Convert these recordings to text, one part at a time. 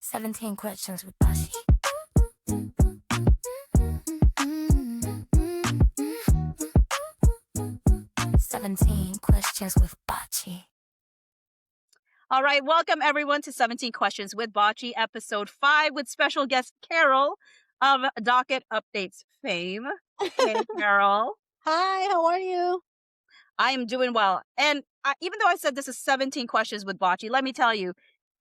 17 questions with Bocce. 17 questions with Bocce. All right, welcome everyone to 17 Questions with Bocce, episode 5, with special guest Karol of Docket Updates fame. Hey, Karol. Hi, how are you? I am doing well. And even though I said this is 17 questions with Bocce, let me tell you,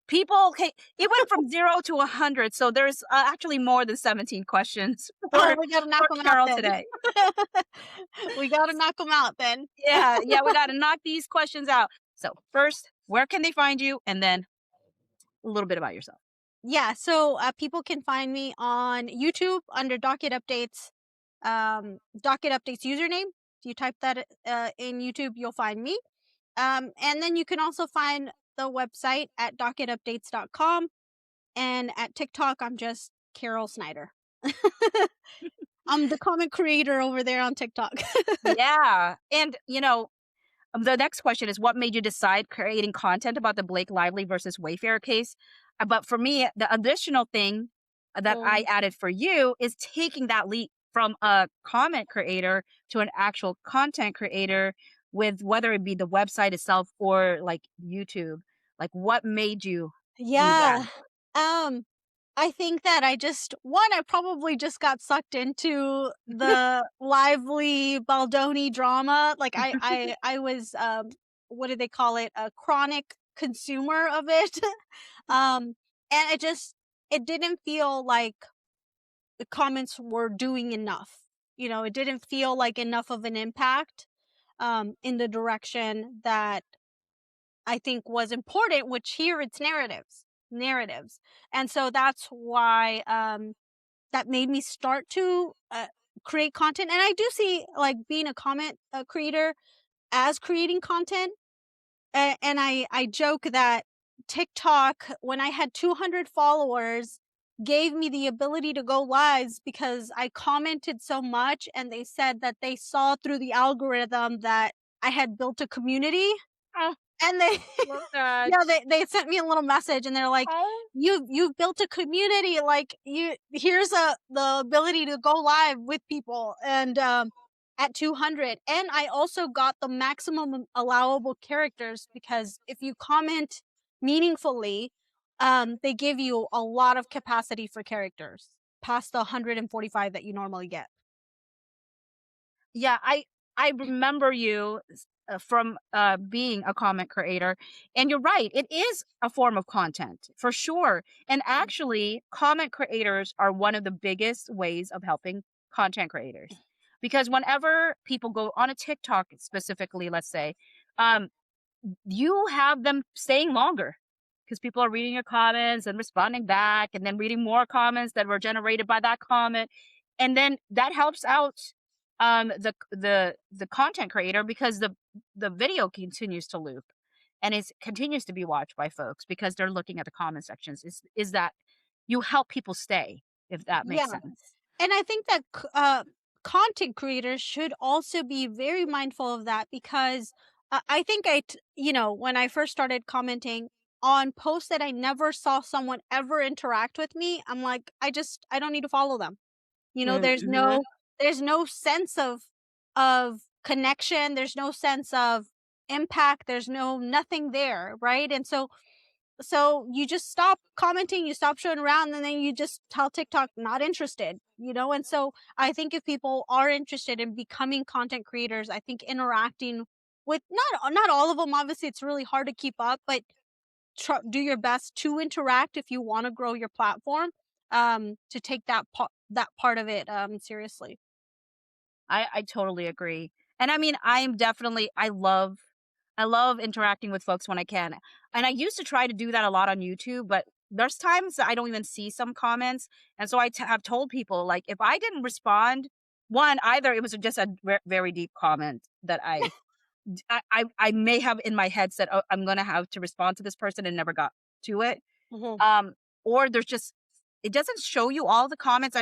it went from 0 to 100, so there's actually more than 17 questions Oh, we gotta knock them Karol out then. today. We gotta knock them out then. Yeah, we got to knock these questions out. So first, where can they find you? And then a little bit about yourself. Yeah, so people can find me on YouTube under Docket Updates, Docket Updates username. If you type that in YouTube, you'll find me. And then you can also find the website at docketupdates.com. And at TikTok, I'm just Karol Snyder. I'm the comment creator over there on TikTok. Yeah. And, the next question is, what made you decide creating content about the Blake Lively versus Wayfair case? But for me, the additional thing that I added for you is taking that leap from a comment creator to an actual content creator, with whether it be the website itself or like YouTube. Like, what made you do Yeah. that? I think that I probably just got sucked into the lively Baldoni drama. Like I was, what do they call it? A chronic consumer of it. And it didn't feel like the comments were doing enough. It didn't feel like enough of an impact, in the direction that I think was important, which here it's narratives. And so that's why that made me start to create content. And I do see like being a comment creator as creating content. And I joke that TikTok, when I had 200 followers, gave me the ability to go lives because I commented so much, and they said that they saw through the algorithm that I had built a community. And they Love that. yeah, they sent me a little message, and they're like, you've built a community, like here's the ability to go live with people, and at 200. And I also got the maximum allowable characters, because if you comment meaningfully, they give you a lot of capacity for characters past the 145 that you normally get. Yeah, I remember you from being a comment creator, and you're right, it is a form of content for sure. And actually, comment creators are one of the biggest ways of helping content creators, because whenever people go on a TikTok specifically, let's say, you have them staying longer because people are reading your comments and responding back, and then reading more comments that were generated by that comment, and then that helps out the content creator, because the video continues to loop, and it continues to be watched by folks because they're looking at the comment sections. Is that you help people stay, if that makes sense. And I think that content creators should also be very mindful of that, because I think when I first started commenting on posts that I never saw someone ever interact with me, I'm like, I don't need to follow them. There's no sense of connection. There's no sense of impact. There's nothing there, right? And so you just stop commenting, you stop showing around, and then you just tell TikTok not interested, And so I think if people are interested in becoming content creators, I think interacting with not all of them, obviously it's really hard to keep up, but do your best to interact if you want to grow your platform, to take that part of it seriously. I totally agree. And I mean, I love interacting with folks when I can. And I used to try to do that a lot on YouTube, but there's times that I don't even see some comments. And so I have told people, like, if I didn't respond, either it was just a very deep comment that I may have in my head said, oh, I'm going to have to respond to this person, and never got to it. Or there's just, it doesn't show you all the comments.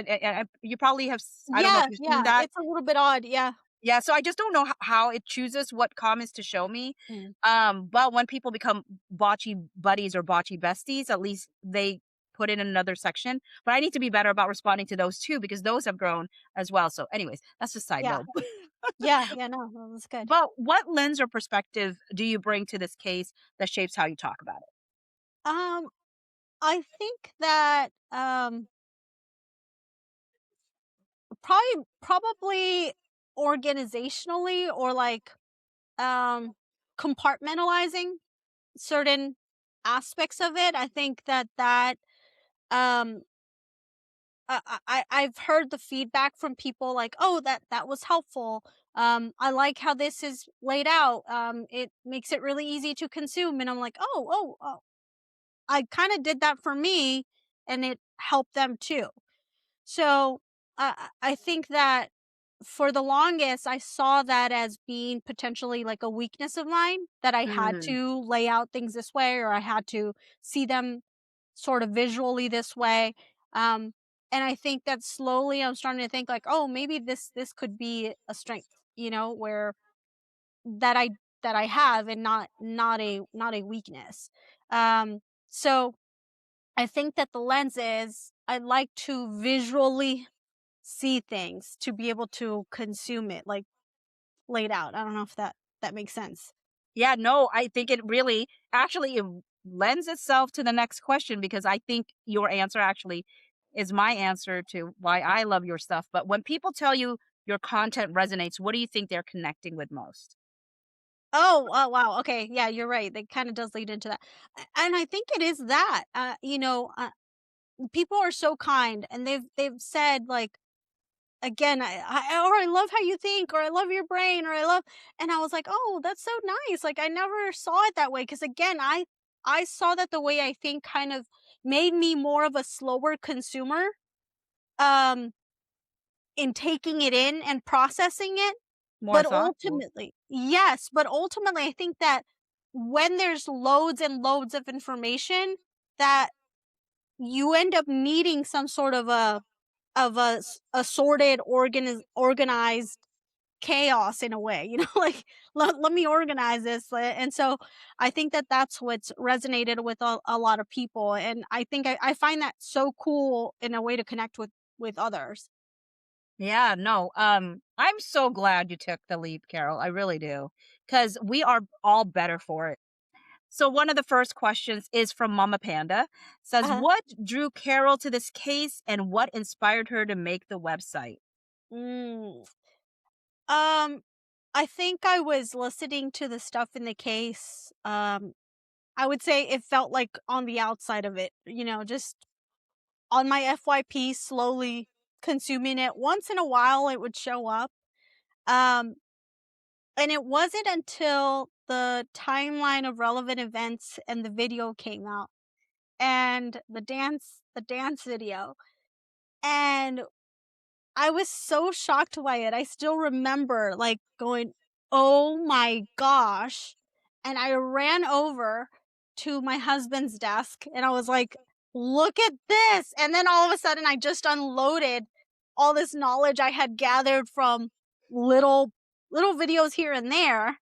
You probably have, I don't know if you've seen that. It's a little bit odd. Yeah, so I just don't know how it chooses what comments to show me. But when people become Bocce buddies or Bocce besties, at least they put it in another section. But I need to be better about responding to those too, because those have grown as well. So anyways, that's just side Yeah. note. Yeah. No, that was good. But what lens or perspective do you bring to this case that shapes how you talk about it? I think that probably organizationally, or like compartmentalizing certain aspects of it. I think that um I've heard the feedback from people like, oh, that was helpful. I like how this is laid out. It makes it really easy to consume. And I'm like, oh, I kind of did that for me, and it helped them too. So I think that for the longest, I saw that as being potentially like a weakness of mine, that I had Mm. to lay out things this way, or I had to see them sort of visually this way. Um, and I think that slowly I'm starting to think like, oh, maybe this could be a strength, where that I that I have, and not a weakness. So I think that the lens is, I like to visually see things to be able to consume it, like laid out. I don't know if that makes sense. Yeah, no, I think it really actually it lends itself to the next question, because I think your answer actually is my answer to why I love your stuff. But when people tell you your content resonates, what do you think they're connecting with most? Oh, wow. Okay, yeah, you're right. That kind of does lead into that, and I think it is that. People are so kind, and they've said like, again, I love how you think, or I love your brain, or I love, and I was like, oh, that's so nice. Like, I never saw it that way, because again, I saw that the way I think kind of made me more of a slower consumer, um in taking it in and processing it. More But thoughtful. ultimately, yes, but ultimately I think that when there's loads and loads of information, that you end up needing some sort of a sorted, organized chaos in a way, like, let me organize this. And so I think that that's what's resonated with a lot of people, and I think I find that so cool in a way to connect with others. Yeah, no. I'm so glad you took the leap, Carol. I really do. Because we are all better for it. So one of the first questions is from Mama Panda. Says, Uh-huh. what drew Carol to this case and what inspired her to make the website? Mm. Um, I think I was listening to the stuff in the case. I would say it felt like on the outside of it, just on my FYP, slowly consuming it. Once in a while, it would show up. Um, and it wasn't until the timeline of relevant events and the video came out, and the dance video. And I was so shocked by it. I still remember, like, going, "Oh my gosh." And I ran over to my husband's desk and I was like, "Look at this." And then all of a sudden I just unloaded all this knowledge I had gathered from little little videos here and there.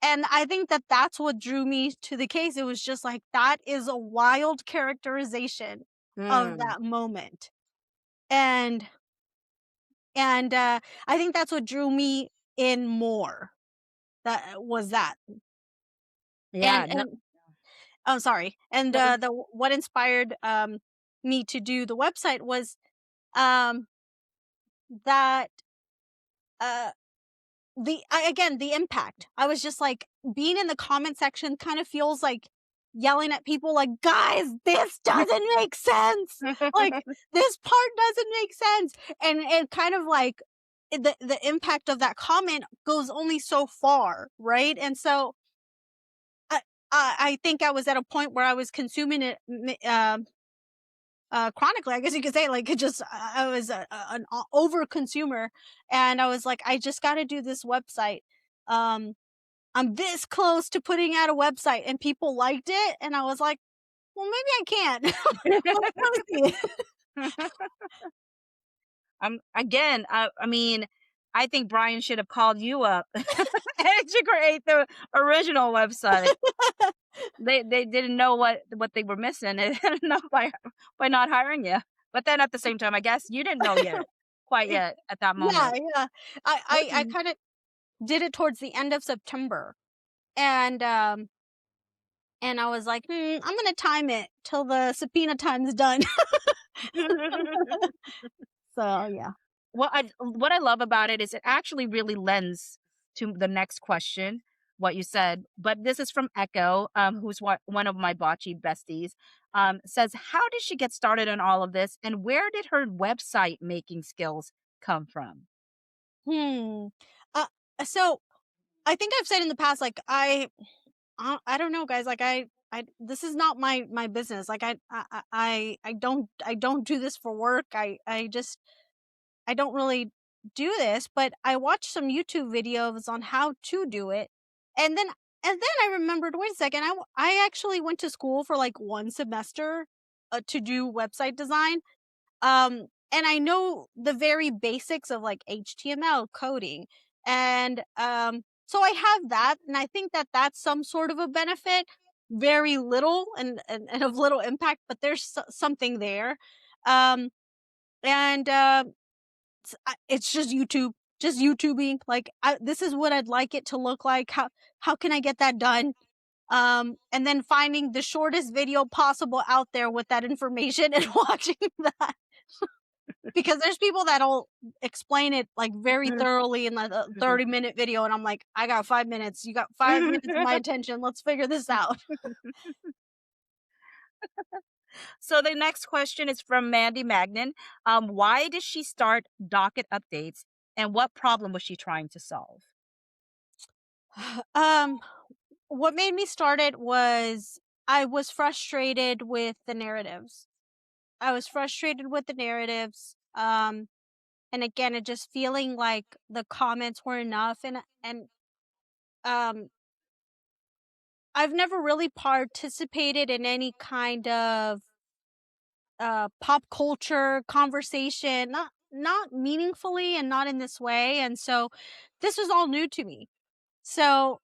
And I think that that's what drew me to the case. It was just like, that is a wild characterization of Mm, that moment. And and I think that's what drew me in more. That was that. yeah, no, And oh, sorry. And no, the what inspired me to do the website was um that uh again, the impact. I was just like, being in the comment section kind of feels like yelling at people like, guys, this doesn't make sense. Like, this part doesn't make sense. And kind of like, the impact of that comment goes only so far, right? And so I think I was at a point where I was consuming it chronically, I guess you could say. Like, it just, I was an over consumer, and I was like, I just got to do this website. Um, I'm this close to putting out a website, and people liked it, and I was like, well, maybe I can. Let me see. again, I mean, I think Brian should have called you up to create the original website. They didn't know what they were missing, and not by not hiring you. But then at the same time, I guess you didn't know quite yet at that Yeah, moment. yeah. I Okay. kind of did it towards the end of September, and I was like, I'm gonna time it till the subpoena time's done. So yeah. What I love about it is it actually really lends to the next question, what you said. But this is from Echo, who's one of my bocce besties. Says, how did she get started on all of this, and where did her website making skills come from? Hmm. Uh, so I think I've said in the past, like I don't know, guys. Like this is not my business. Like I don't do this for work. I don't really do this, but I watched some YouTube videos on how to do it. And then I remembered, wait a second, I actually went to school for like one semester to do website design. And I know the very basics of like HTML coding. And so I have that, and I think that that's some sort of a benefit, very little and of little impact, but there's something there. Um and it's just YouTube, just YouTubing. Like this is what I'd like it to look like. How can I get that done? And then finding the shortest video possible out there with that information and watching that, because there's people that'll explain it like very thoroughly in like a 30-minute video, and I'm like, I got 5 minutes. You got 5 minutes of my attention. Let's figure this out. So the next question is from Mandy Magnan. Why did she start Docket Updates, and what problem was she trying to solve? um what made me start it was I was frustrated with the narratives. And again, it just feeling like the comments were enough, and um I've never really participated in any kind of pop culture conversation, not meaningfully and not in this way, and so this was all new to me. So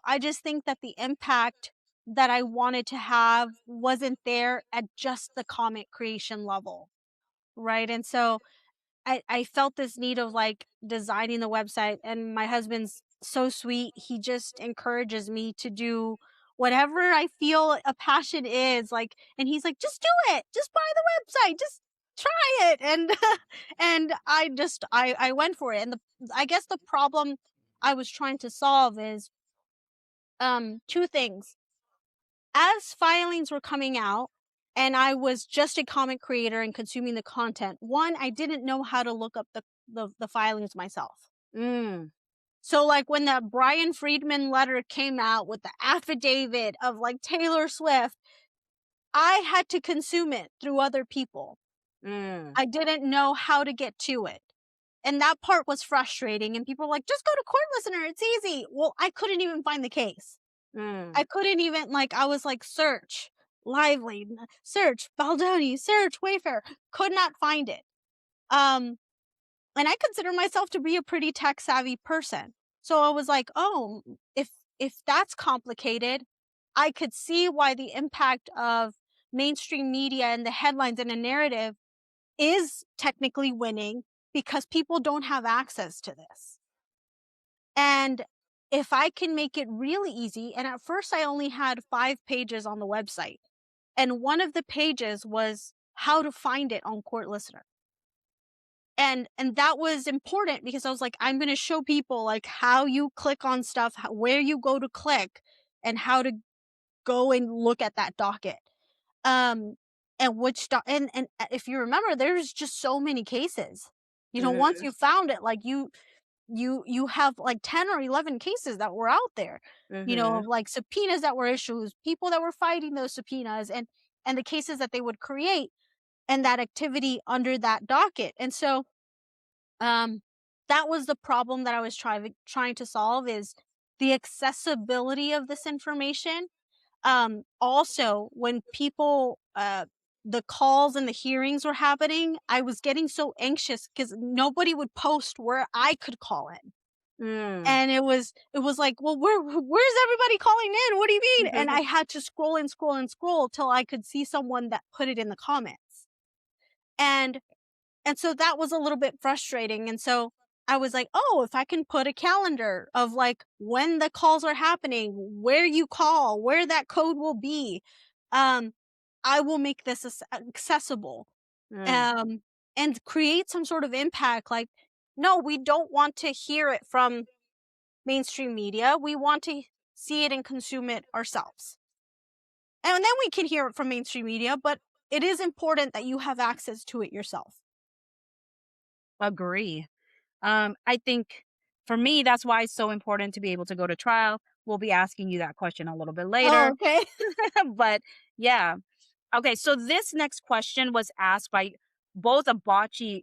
I just think that the impact that I wanted to have wasn't there at just the comment creation level, right? And so I felt this need of like designing the website, and my husband's so sweet. He just encourages me to do whatever I feel a passion is, like, and he's like, just do it, just buy the website, just try it. And and I went for it. And I guess the problem I was trying to solve is two things. As filings were coming out and I was just a comic creator and consuming the content, one, I didn't know how to look up the filings myself. Mm, So like when the Brian Friedman letter came out with the affidavit of like Taylor Swift, I had to consume it through other people. mm, I didn't know how to get to it. And that part was frustrating. And people were like, just go to Court Listener, it's easy. Well, I couldn't even find the case. mm. I couldn't even, like, I was like, search Lively, search Baldoni, search Wayfair, could not find it. And I consider myself to be a pretty tech savvy person. So I was like, oh, if that's complicated, I could see why the impact of mainstream media and the headlines and a narrative is technically winning, because people don't have access to this. And if I can make it really easy, and at first I only had 5 pages on the website, and one of the pages was how to find it on Court Listener. And that was important, because I was like, I'm going to show people like how you click on stuff, where you go to click, and how to go and look at that docket. And and if you remember, there's just so many cases. You know, once you found it, like you have like 10 or 11 cases that were out there, you know, of like subpoenas that were issued, people that were fighting those subpoenas, and the cases that they would create, and that activity under that docket. And so that was the problem that I was trying to solve, is the accessibility of this information. Also, when people the calls and the hearings were happening, I was getting so anxious because nobody would post where I could call in. And it was like, well, where's everybody calling in? What do you mean? And I had to scroll and scroll and scroll till I could see someone that put it in the comments. And so that was a little bit frustrating. And so I was like, oh, if I can put a calendar of like when the calls are happening, where you call, where that code will be, I will make this accessible, and create some sort of impact. Like, no, we don't want to hear it from mainstream media. We want to see it and consume it ourselves. And then we can hear it from mainstream media, but it is important that you have access to it yourself. Agree. I think for me, that's why it's so important to be able to go to trial. We'll be asking you that question a little bit Oh, later. okay. But yeah. Okay, so this next question was asked by both a bocce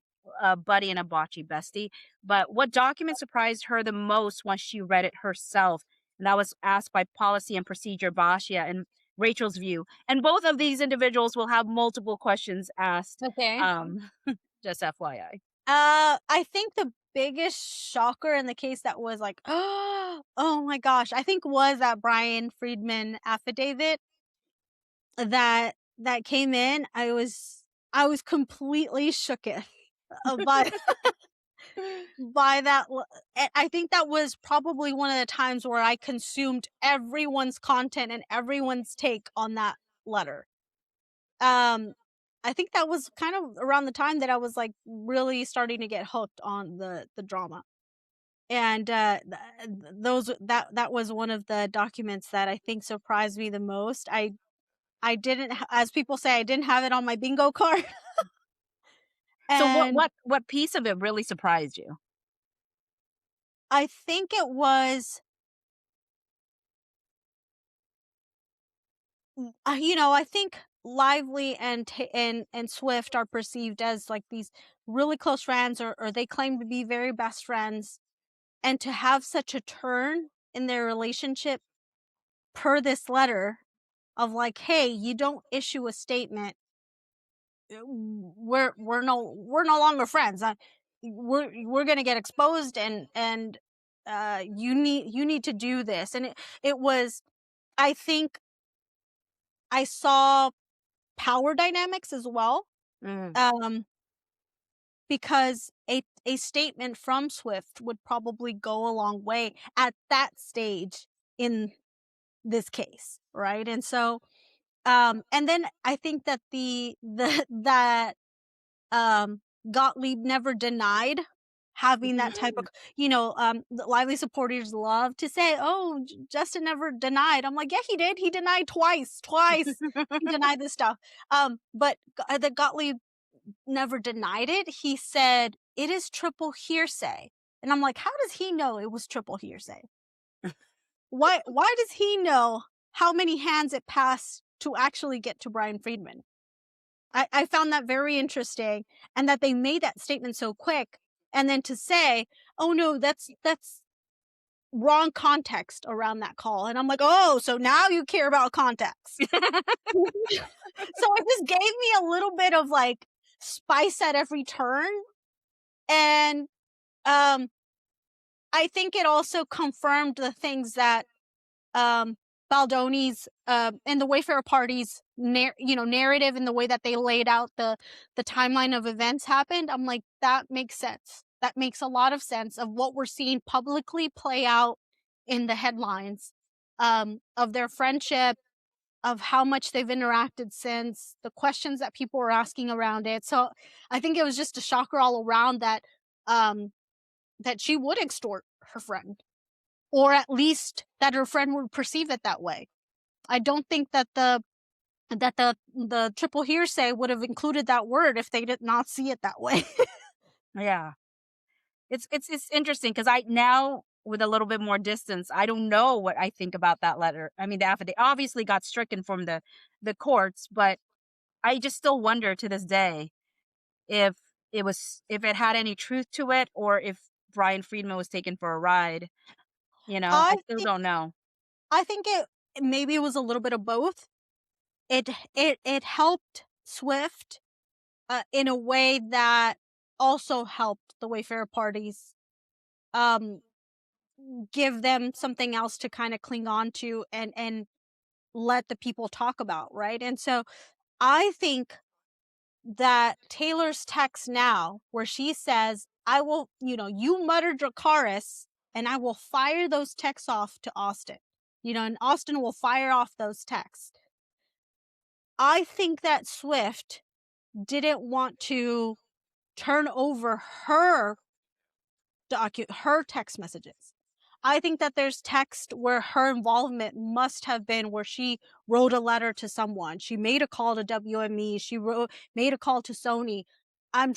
buddy and a bocce bestie. But what document surprised her the most when she read it herself? And that was asked by policy and procedure Basia and Rachel's view. And both of these individuals will have multiple questions asked. Okay. Just FYI. I think the biggest shocker in the case that was like, oh my gosh, I think was that Brian Friedman affidavit that came in. I was completely shooketh by that. I think that was probably one of the times where I consumed everyone's content and everyone's take on that letter. I think that was kind of around the time that I was like really starting to get hooked on the drama. And that was one of the documents that I think surprised me the most. I didn't, as people say, I didn't have it on my bingo card. So And what piece of it really surprised you? I think it was, I think Lively and Swift are perceived as like these really close friends, or they claim to be very best friends. And to have such a turn in their relationship per this letter of like, hey, you don't issue a statement, we're no longer friends. We're gonna get exposed, and you need to do this. And it was, I think I saw power dynamics as well. Because a statement from Swift would probably go a long way at that stage in this case, right? And so, and then I think that that Gottlieb never denied having that type of, the Lively supporters love to say, oh, Justin never denied. I'm like, yeah, he did. He denied twice. He denied this stuff. But the Gottlieb never denied it. He said it is triple hearsay. And I'm like, how does he know it was triple hearsay? Why does he know how many hands it passed to actually get to Brian Friedman? I found that very interesting, and that they made that statement so quick, and then to say, oh no, that's wrong context around that call. And I'm like, oh, so now you care about context. So it just gave me a little bit of like spice at every turn. And I think it also confirmed the things that Baldoni's and the Wayfarer Party's narrative, and the way that they laid out the timeline of events happened. I'm like, that makes sense. That makes a lot of sense of what we're seeing publicly play out in the headlines, of their friendship, of how much they've interacted since, the questions that people were asking around it. So I think it was just a shocker all around that that she would extort her friend, or at least that her friend would perceive it that way. I don't think that the triple hearsay would have included that word if they did not see it that way. Yeah. It's interesting because I now, with a little bit more distance, I don't know what I think about that letter. I mean, the affidavit obviously got stricken from the courts, but I just still wonder to this day if it had any truth to it, or if Brian Friedman was taken for a ride. I still don't know. I think maybe it was a little bit of both. It helped Swift in a way that also helped the Wayfarer parties um, give them something else to kind of cling on to and let the people talk about, right? And so I think that Taylor's text now, where she says, I will, you muttered Dracarys, and I will fire those texts off to Austin, and Austin will fire off those texts. I think that Swift didn't want to turn over her text messages. I think that there's text where her involvement must have been where she wrote a letter to someone. She made a call to WME. She made a call to Sony. I'm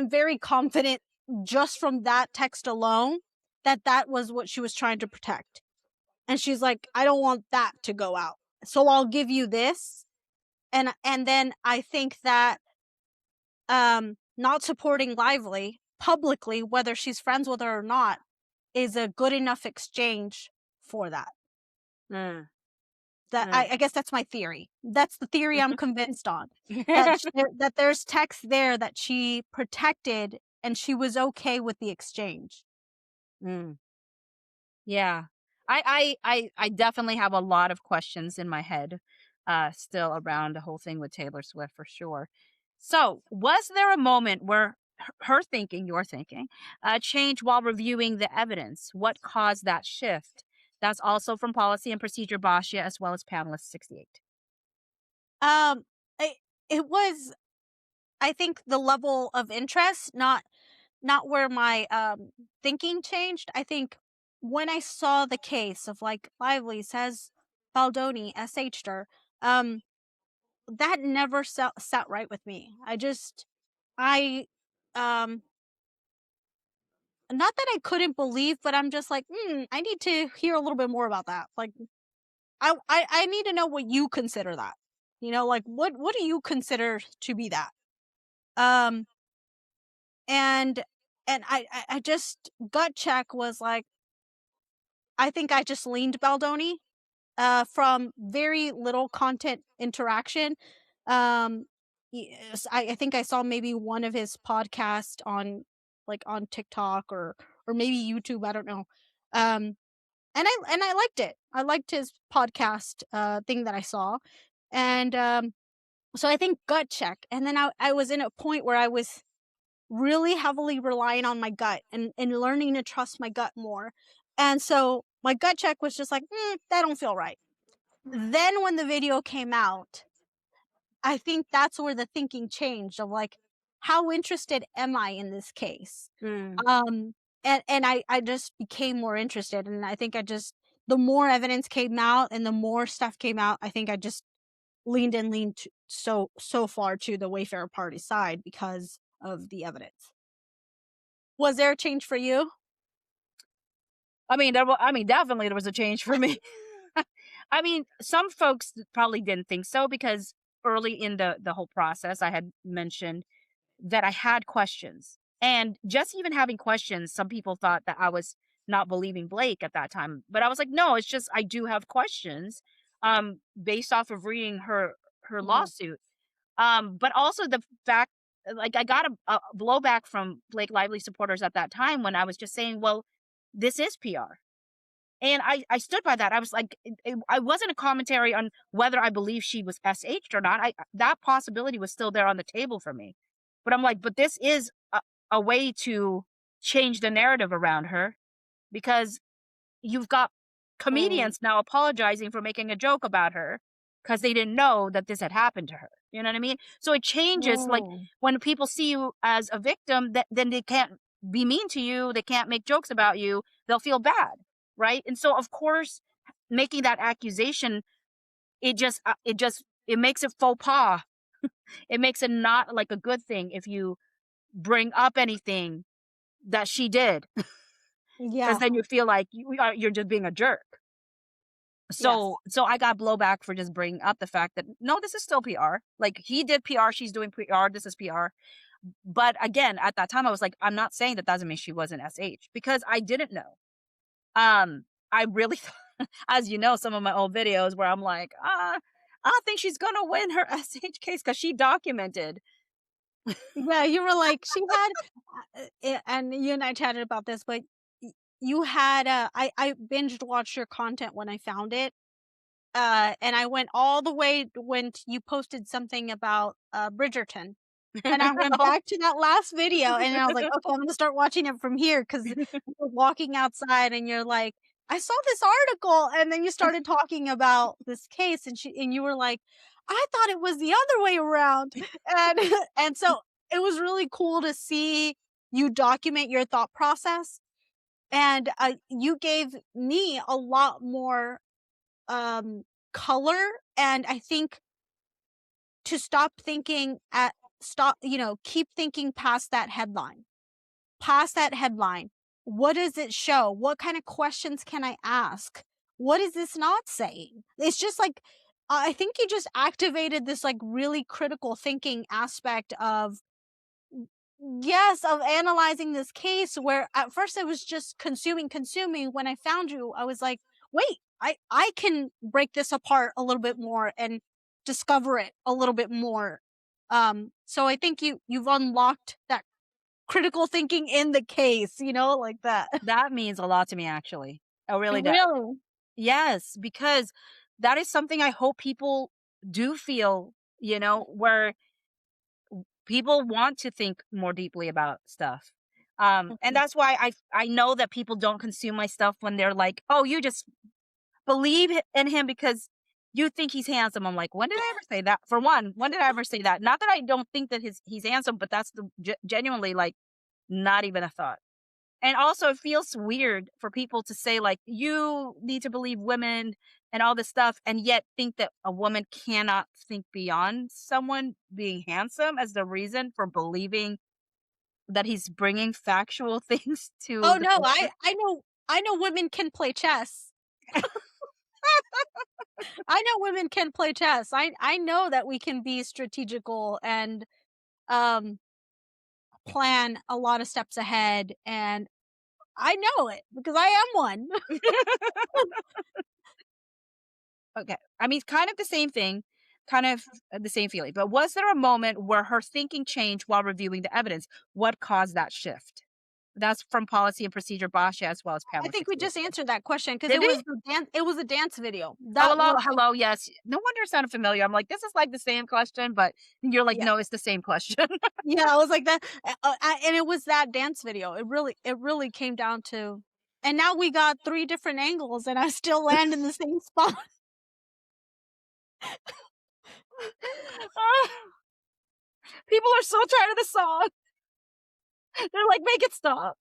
very confident just from that text alone that was what she was trying to protect. And she's like, I don't want that to go out, so I'll give you this. And then I think that not supporting Lively publicly, whether she's friends with her or not, is a good enough exchange for that. I guess that's my theory. That's the theory I'm convinced on. That there's text there that she protected and she was okay with the exchange. Yeah. I definitely have a lot of questions in my head still around the whole thing with Taylor Swift for sure. So, was there a moment where her thinking, your thinking, changed while reviewing the evidence? What caused that shift? That's also from Policy and Procedure Bocce as well as Panelist 68. It was, I think, the level of interest, not where my thinking changed. I think when I saw the case of like Lively says Baldoni SH'd her, that never sat right with me. Not that I couldn't believe, but I'm just like, I need to hear a little bit more about that. Like, I need to know what you consider that. Like what do you consider to be that? And I just gut check was like, I think I just leaned Baldoni from very little content interaction. Yes, I think I saw maybe one of his podcasts on TikTok or maybe YouTube, I don't know. And I liked it. I liked his podcast thing that I saw. And so I think gut check. And then I was in a point where I was really heavily relying on my gut and learning to trust my gut more. And so my gut check was just like, that don't feel right. Then when the video came out, I think that's where the thinking changed of like, how interested am I in this case? And I just became more interested. And I think the more evidence came out and the more stuff came out, I think I just leaned so far to the Wayfarer party side because of the evidence. Was there a change for you? Definitely there was a change for me. I mean, some folks probably didn't think so because early in the whole process, I had mentioned that I had questions. And just even having questions, some people thought that I was not believing Blake at that time. But I was like, no, it's just I do have questions based off of reading her lawsuit. But also the fact, like, I got a blowback from Blake Lively supporters at that time when I was just saying, well, this is PR. And I stood by that. I was like, I wasn't a commentary on whether I believe she was SH'd or not. That possibility was still there on the table for me. But I'm like, but this is a way to change the narrative around her because you've got comedians now apologizing for making a joke about her because they didn't know that this had happened to her. You know what I mean? So it changes. Like when people see you as a victim, then they can't be mean to you. They can't make jokes about you. They'll feel bad. Right. And so, of course, making that accusation, it makes it faux pas. It makes it not like a good thing if you bring up anything that she did. Yeah. Because then you feel like you're just being a jerk. So I got blowback for just bringing up the fact that, no, this is still PR. Like, he did PR. She's doing PR. This is PR. But again, at that time, I was like, I'm not saying that doesn't mean she wasn't SH because I didn't know. I really, as you know, some of my old videos where I'm like, I think she's gonna win her SH case because she documented. Yeah, you were like, she had, and you and I chatted about this, but you had, I binged watched your content when I found it. And I went all the way when you posted something about Bridgerton. And I went back to that last video and I was like, okay, I'm gonna start watching it from here because you're walking outside and you're like, I saw this article, and then you started talking about this case, and you were like, I thought it was the other way around. And and so it was really cool to see you document your thought process. And you gave me a lot more color, and I think to keep thinking past that headline. What does it show? What kind of questions can I ask? What is this not saying? It's just like, I think you just activated this like really critical thinking aspect of, yes, of analyzing this case, where at first I was just consuming. When I found you, I was like, wait, I can break this apart a little bit more and discover it a little bit more. So I think you've unlocked that critical thinking in the case, like that. That means a lot to me, actually. It really does. Really? Yes, because that is something I hope people do feel, where people want to think more deeply about stuff. And that's why I know that people don't consume my stuff when they're like, oh, you just believe in him because you think he's handsome. I'm like, when did I ever say that? For one, when did I ever say that? Not that I don't think that he's handsome, but that's genuinely like not even a thought. And also, it feels weird for people to say, like, you need to believe women and all this stuff, and yet think that a woman cannot think beyond someone being handsome as the reason for believing that he's bringing factual things to Oh the no, court. I know women can play chess. I know women can play chess. I know that we can be strategical and um plan a lot of steps ahead, and I know it because I am one. Okay. I mean, kind of the same thing, kind of the same feeling. But was there a moment where her thinking changed while reviewing the evidence? What caused that shift? That's from Policy and Procedure Bocce as well as I Pamela think we just 606. answered that question because Did we? it was a dance video. Oh, That hello, was hello. Yes. No wonder it sounded familiar. I'm like, this is like the same question, but you're like, yeah. no, it's the same question. Yeah, I was like that, and it was that dance video. It really came down to, and now we got 3 different angles, and I still land in the same spot. People are so tired of the song. They're like, make it stop.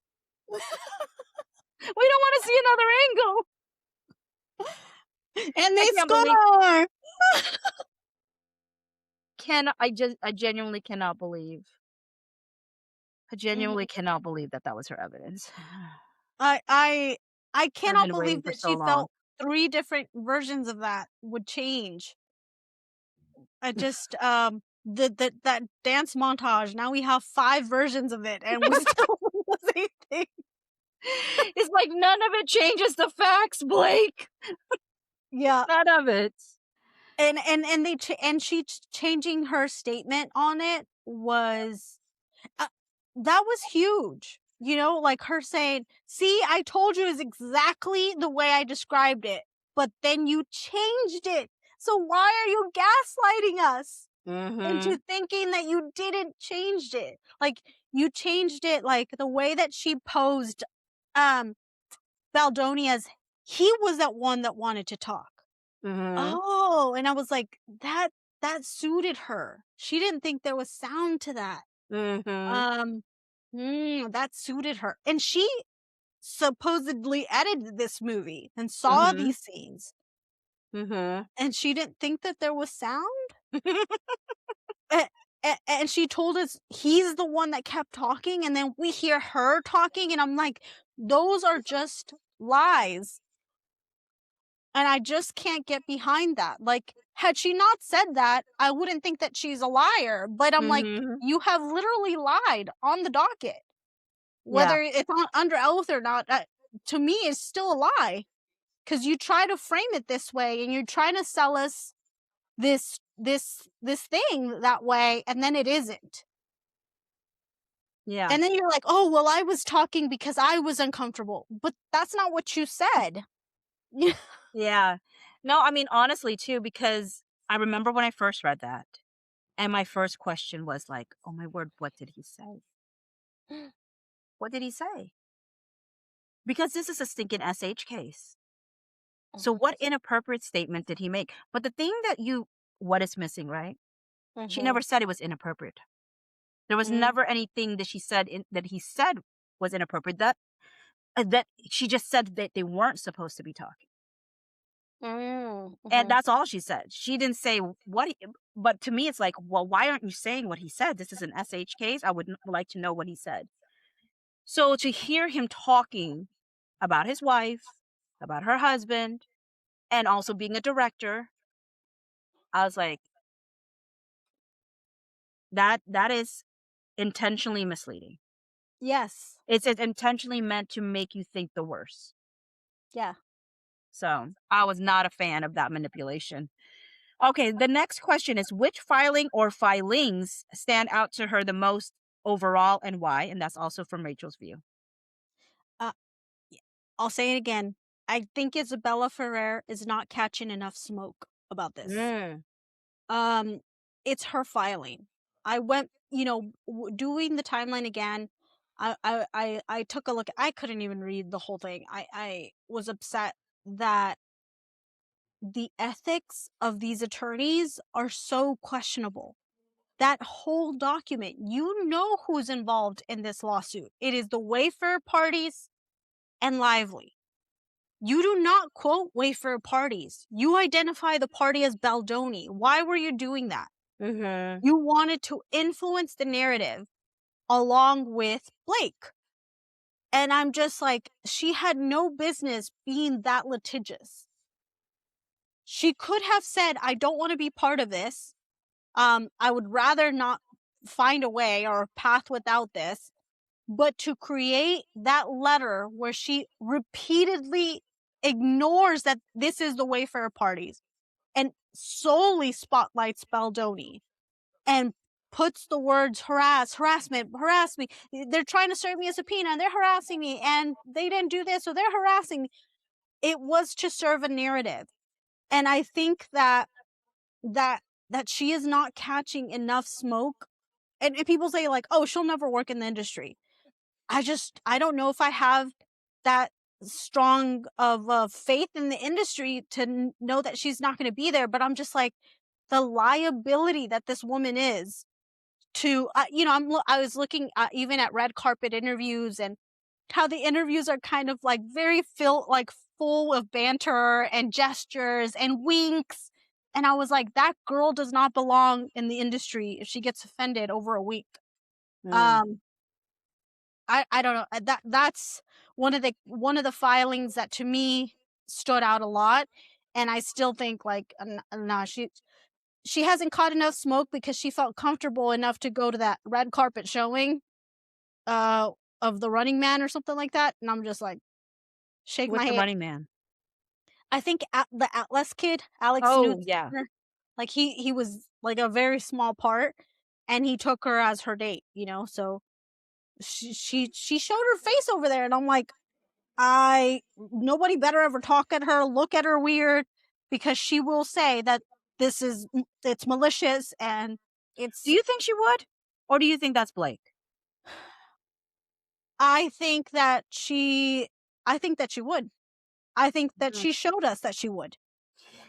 We don't want to see another angle. And they can't believe- score. I genuinely cannot believe. I genuinely cannot believe that was her evidence. I cannot been waiting believe for that so she long. felt 3 different versions of that would change. I just that dance montage. Now we have 5 versions of it, and we still do the same thing. It's like none of it changes the facts, Blake. Yeah, None of it. and she changing her statement on it was that was huge. Like her saying, "See, I told you is exactly the way I described it, but then you changed it. So why are you gaslighting us into thinking that you didn't change it? Like you changed it, like the way that she posed Baldoni as he was that one that wanted to talk. Oh, and I was like, that suited her. She didn't think there was sound to that. That suited her. And she supposedly edited this movie and saw these scenes. And she didn't think that there was sound. And she told us he's the one that kept talking, and then we hear her talking, and I'm like, those are just lies. And I just can't get behind that. Like, had she not said that, I wouldn't think that she's a liar. But I'm like, you have literally lied on the docket. Whether it's under oath or not, to me, is still a lie. Because you try to frame it this way, and you're trying to sell us this thing that way, and then it isn't. Yeah. And then you're like, oh, well, I was talking because I was uncomfortable. But that's not what you said. Yeah. No, I mean, honestly, too, because I remember when I first read that, and my first question was like, oh my word, what did he say? What did he say? Because this is a stinking SH case. So what inappropriate statement did he make? But the thing that what is missing, right? She never said it was inappropriate. There was never anything that she said that he said was inappropriate. That she just said that they weren't supposed to be talking. And that's all she said. She didn't say but to me, it's like, well, why aren't you saying what he said? This is an SH case. I would like to know what he said. So to hear him talking about his wife, about her husband, and also being a director, I was like, that is intentionally misleading. Yes. It's intentionally meant to make you think the worst. Yeah. So I was not a fan of that manipulation. Okay, the next question is, which filing or filings stand out to her the most overall and why? And that's also from Rachel's view. I'll say it again. I think Isabela Ferrer is not catching enough smoke about this. It's her filing. I went, doing the timeline again. I took a look. I couldn't even read the whole thing. I was upset that the ethics of these attorneys are so questionable. That whole document, you know who's involved in this lawsuit. It is the Wayfair parties and Lively. You do not quote Wayfair parties. You identify the party as Baldoni. Why were you doing that? You wanted to influence the narrative along with Blake. And I'm just like, she had no business being that litigious. She could have said, I don't want to be part of this. I would rather not find a way or a path without this. But to create that letter where she repeatedly ignores that this is the Wayfair parties and solely spotlights Baldoni and puts the words harassment, harass me. They're trying to serve me a subpoena and they're harassing me and they didn't do this, so they're harassing me. It was to serve a narrative. And I think that she is not catching enough smoke. And people say like, oh, she'll never work in the industry. I don't know if I have that strong of faith in the industry to know that she's not going to be there. But I'm just like, the liability that this woman is to, I was looking even at red carpet interviews and how the interviews are kind of like very full of banter and gestures and winks. And I was like, that girl does not belong in the industry if she gets offended over a wink. I don't know. That's one of the filings that to me stood out a lot, and I still think like, nah, she hasn't caught enough smoke because she felt comfortable enough to go to that red carpet showing, of The Running Man or something like that, and I'm just like, shake my What's the head. Running Man? I think the Atlas kid, Alex Oh, Newt's yeah. partner, like he was like a very small part, and he took her as her date, so. She showed her face over there, and I'm like, nobody better ever talk at her, look at her weird, because she will say that it's malicious and it's. Do you think she would? Or do you think that's Blake? I think that she would. I think that she showed us that she would.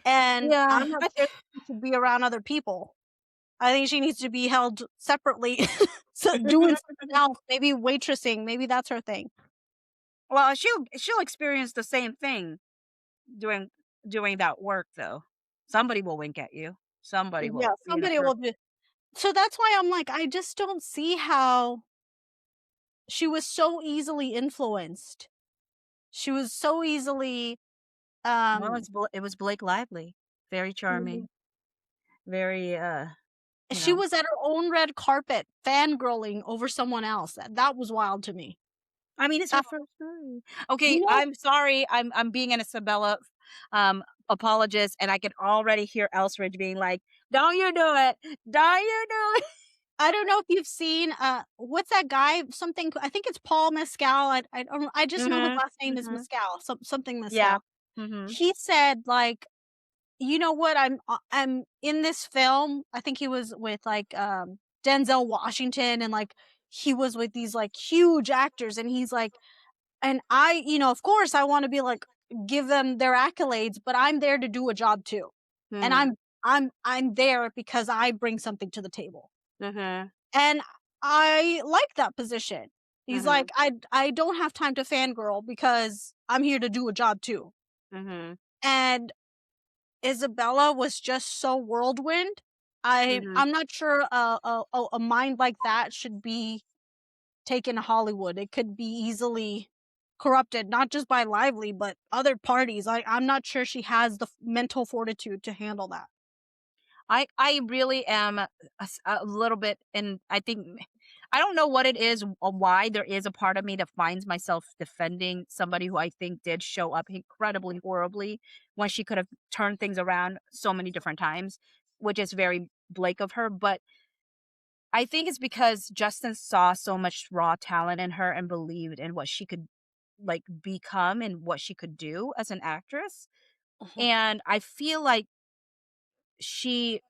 And Yeah, I'm not sure she should be around other people. I think she needs to be held separately, so doing something else, maybe waitressing, maybe that's her thing. Well, she'll experience the same thing doing that work though. Somebody will wink at you. Somebody will. Yeah, somebody will do. So that's why I'm like, I just don't see how she was so easily influenced. She was so easily. Well, it was Blake Lively. Very charming. Very She was at her own red carpet, fangirling over someone else. That was wild to me. I mean, it's her first story. Okay, I'm sorry. I'm being an Isabela apologist, and I can already hear Elsridge being like, "Don't you do it? Don't you do it?" I don't know if you've seen what's that guy? Something, I think it's Paul Mescal. I just know his last name is Mescal. Something Yeah. Mescal. He said, like, you know what? I'm in this film. I think he was with like Denzel Washington, and like he was with these like huge actors, and he's like, and I, of course I want to be like, give them their accolades, but I'm there to do a job too. And I'm there because I bring something to the table. And I like that position. He's like, I don't have time to fangirl because I'm here to do a job too. And Isabela was just so whirlwind. I'm not sure a mind like that should be taken to Hollywood. It could be easily corrupted, not just by Lively, but other parties. I'm not sure she has the mental fortitude to handle that. I really am a little bit, and I think I don't know what it is or why there is a part of me that finds myself defending somebody who I think did show up incredibly horribly when she could have turned things around so many different times, which is very Blake of her. But I think it's because Justin saw so much raw talent in her and believed in what she could like become and what she could do as an actress. And I feel like she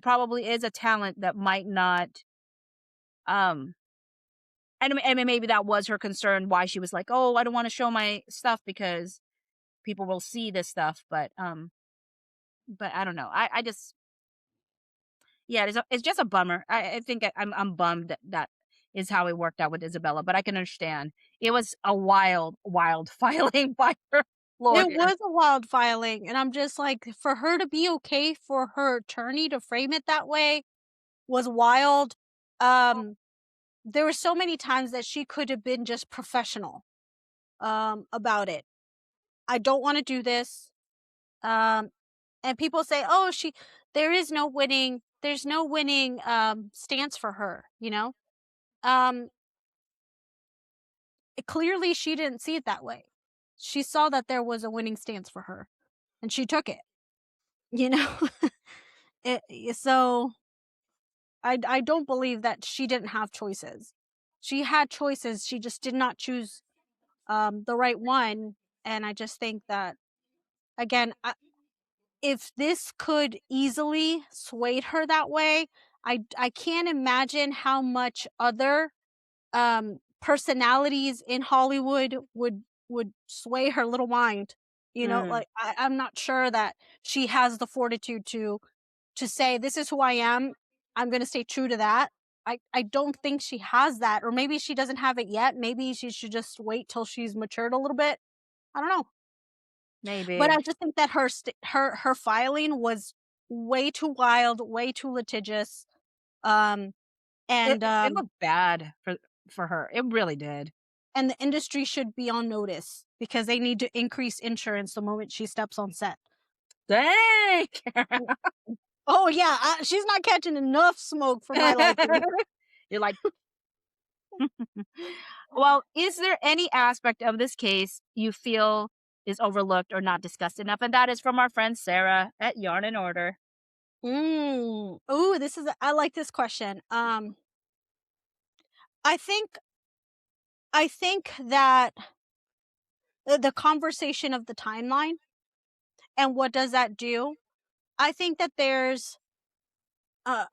probably is a talent that might not and maybe that was her concern why she was like, "Oh, I don't want to show my stuff because people will see this stuff." But I don't know. I just yeah, it's just a bummer. I think I'm bummed that is how it worked out with Isabela, but I can understand. It was a wild filing by her lawyer. It was a wild filing, and I'm just like, for her to be okay for her attorney to frame it that way was wild. There were so many times that she could have been just professional about it. I don't want to do this. And people say, "Oh, there is no winning. There's no winning stance for her." Clearly she didn't see it that way. She saw that there was a winning stance for her, and she took it. You know, so I don't believe that she didn't have choices. She had choices. She just did not choose the right one. And I just think that, again, if this could easily sway her that way, I can't imagine how much other personalities in Hollywood would sway her little mind. Like I'm not sure that she has the fortitude to say, this is who I am. I'm going to stay true to that. I don't think she has that, or maybe she doesn't have it yet. Maybe she should just wait till she's matured a little bit. I don't know. Maybe. But I just think that her filing was way too wild, way too litigious. And It looked bad for her. It really did. And the industry should be on notice because they need to increase insurance the moment she steps on set. Dang. Oh yeah, she's not catching enough smoke for my liking. You're like, well, is there any aspect of this case you feel is overlooked or not discussed enough? And that is from our friend Sarah at Yarn and Order. Ooh, I like this question. I think that the conversation of the timeline and what does that do? I think that there's I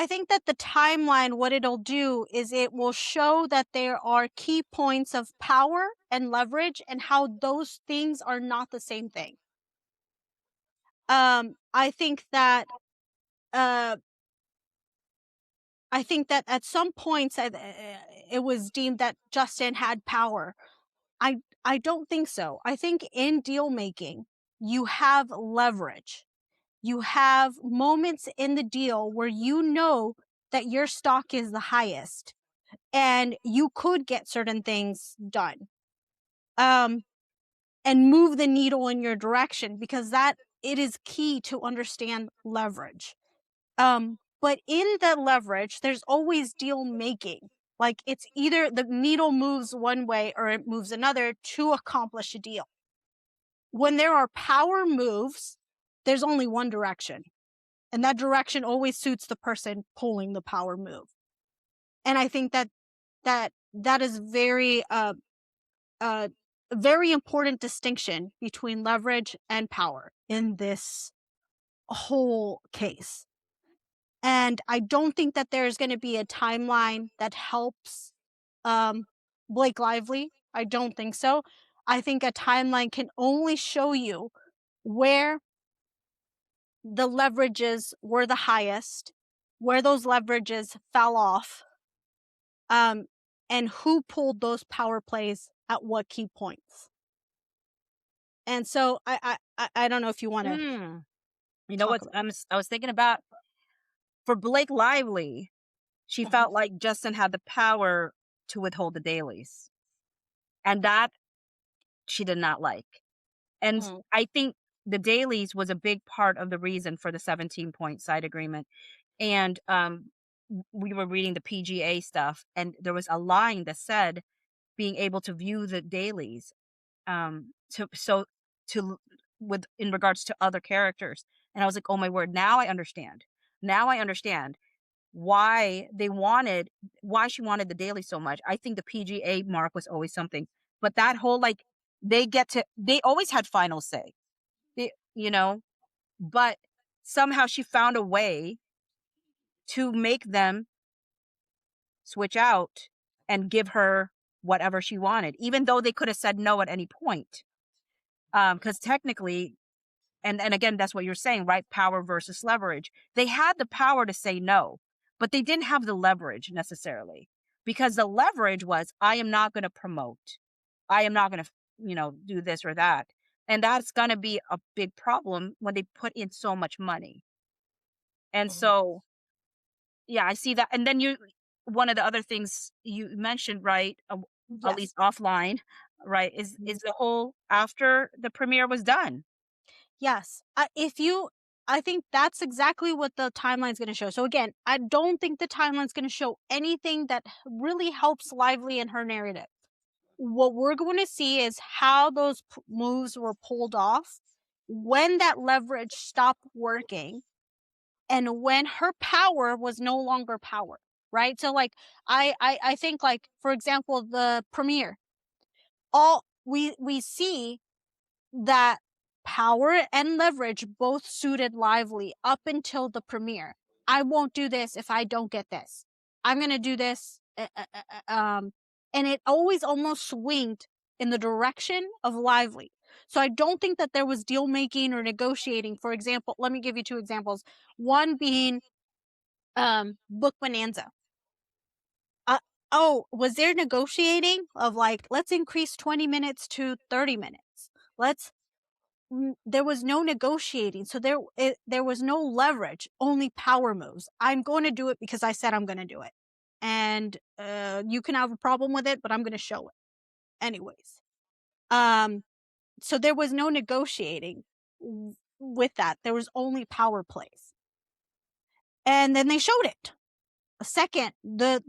think that the timeline, what it'll do is it will show that there are key points of power and leverage and how those things are not the same thing. I think that at some points it was deemed that Justin had power. I don't think so. I think in deal making, you have leverage. You have moments in the deal where you know that your stock is the highest and you could get certain things done. And move the needle in your direction, because it is key to understand leverage. But in the leverage, there's always deal making. Like it's either the needle moves one way or it moves another to accomplish a deal. When there are power moves, there's only one direction. And that direction always suits the person pulling the power move. And I think that is very very important distinction between leverage and power in this whole case. And I don't think that there's going to be a timeline that helps Blake Lively. I don't think so. I think a timeline can only show you where the leverages were the highest, where those leverages fell off, and who pulled those power plays at what key points. And so I don't know if you want to. You know what? I was thinking about for Blake Lively, she felt like Justin had the power to withhold the dailies, and that she did not like. And I think the dailies was a big part of the reason for the 17-point side agreement. And we were reading the PGA stuff, and there was a line that said being able to view the dailies with in regards to other characters. And I was like, oh my word, now I understand why she wanted the daily so much. I think the PGA mark was always something, but that whole like they always had final say, but somehow she found a way to make them switch out and give her whatever she wanted, even though they could have said no at any point. Because technically, and again, that's what you're saying, right? Power versus leverage. They had the power to say no, but they didn't have the leverage necessarily, because the leverage was, I am not going to promote. I am not going to, do this or that. And that's going to be a big problem when they put in so much money. And so, yeah, I see that. And then one of the other things you mentioned, right, at least offline, right, is the whole after the premiere was done. Yes. I think that's exactly what the timeline's going to show. So again, I don't think the timeline's going to show anything that really helps Lively in her narrative. What we're going to see is how those moves were pulled off, when that leverage stopped working, and when her power was no longer power, right? So like I think, like, for example, the premiere, we see that power and leverage both suited Lively up until the premiere. I won't do this if I don't get this. I'm going to do this. And it always almost swinged in the direction of Lively. So I don't think that there was deal making or negotiating. For example, let me give you two examples. One being Book Bonanza. Was there negotiating of like, let's increase 20 minutes to 30 minutes? There was no negotiating. So there was no leverage, only power moves. I'm going to do it because I said I'm going to do it. And you can have a problem with it, but I'm going to show it anyways. So there was no negotiating with that. There was only power plays. And then they showed it. Second, the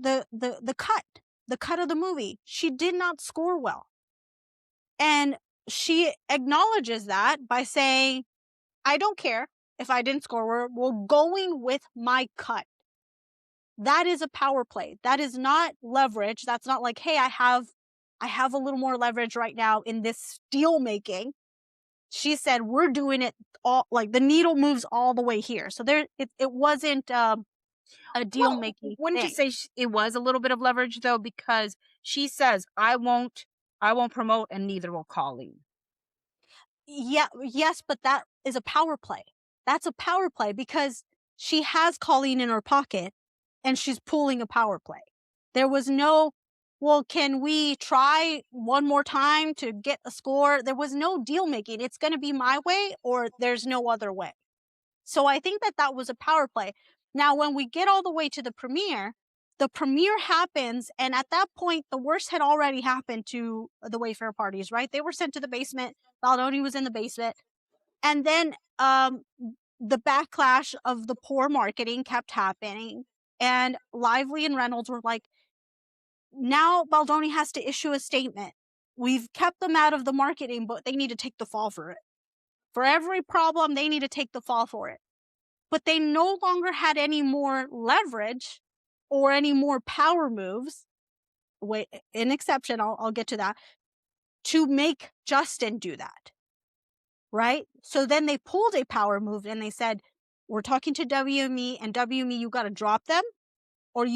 cut of the movie, she did not score well. And she acknowledges that by saying, I don't care if I didn't score. We're going with my cut. That is a power play. That is not leverage. That's not like, hey, I have a little more leverage right now in this deal making. She said, we're doing it all, like the needle moves all the way here. So it wasn't a deal making. Wouldn't you say it was a little bit of leverage though? Because she says, I won't promote, and neither will Colleen. Yeah, yes, but that is a power play. That's a power play because she has Colleen in her pocket and she's pulling a power play. There was no, well, can we try one more time to get a score? There was no deal making. It's going to be my way or there's no other way. So I think that was a power play. Now, when we get all the way to the premiere happens, and at that point, the worst had already happened to the Wayfair parties, right? They were sent to the basement. Baldoni was in the basement. And then the backlash of the poor marketing kept happening. And Lively and Reynolds were like, now Baldoni has to issue a statement. We've kept them out of the marketing, but they need to take the fall for it. For every problem, they need to take the fall for it. But they no longer had any more leverage or any more power moves. Wait, an exception, I'll get to that, to make Justin do that. Right? So then they pulled a power move and they said, we're talking to WME, and WME, you got to drop them or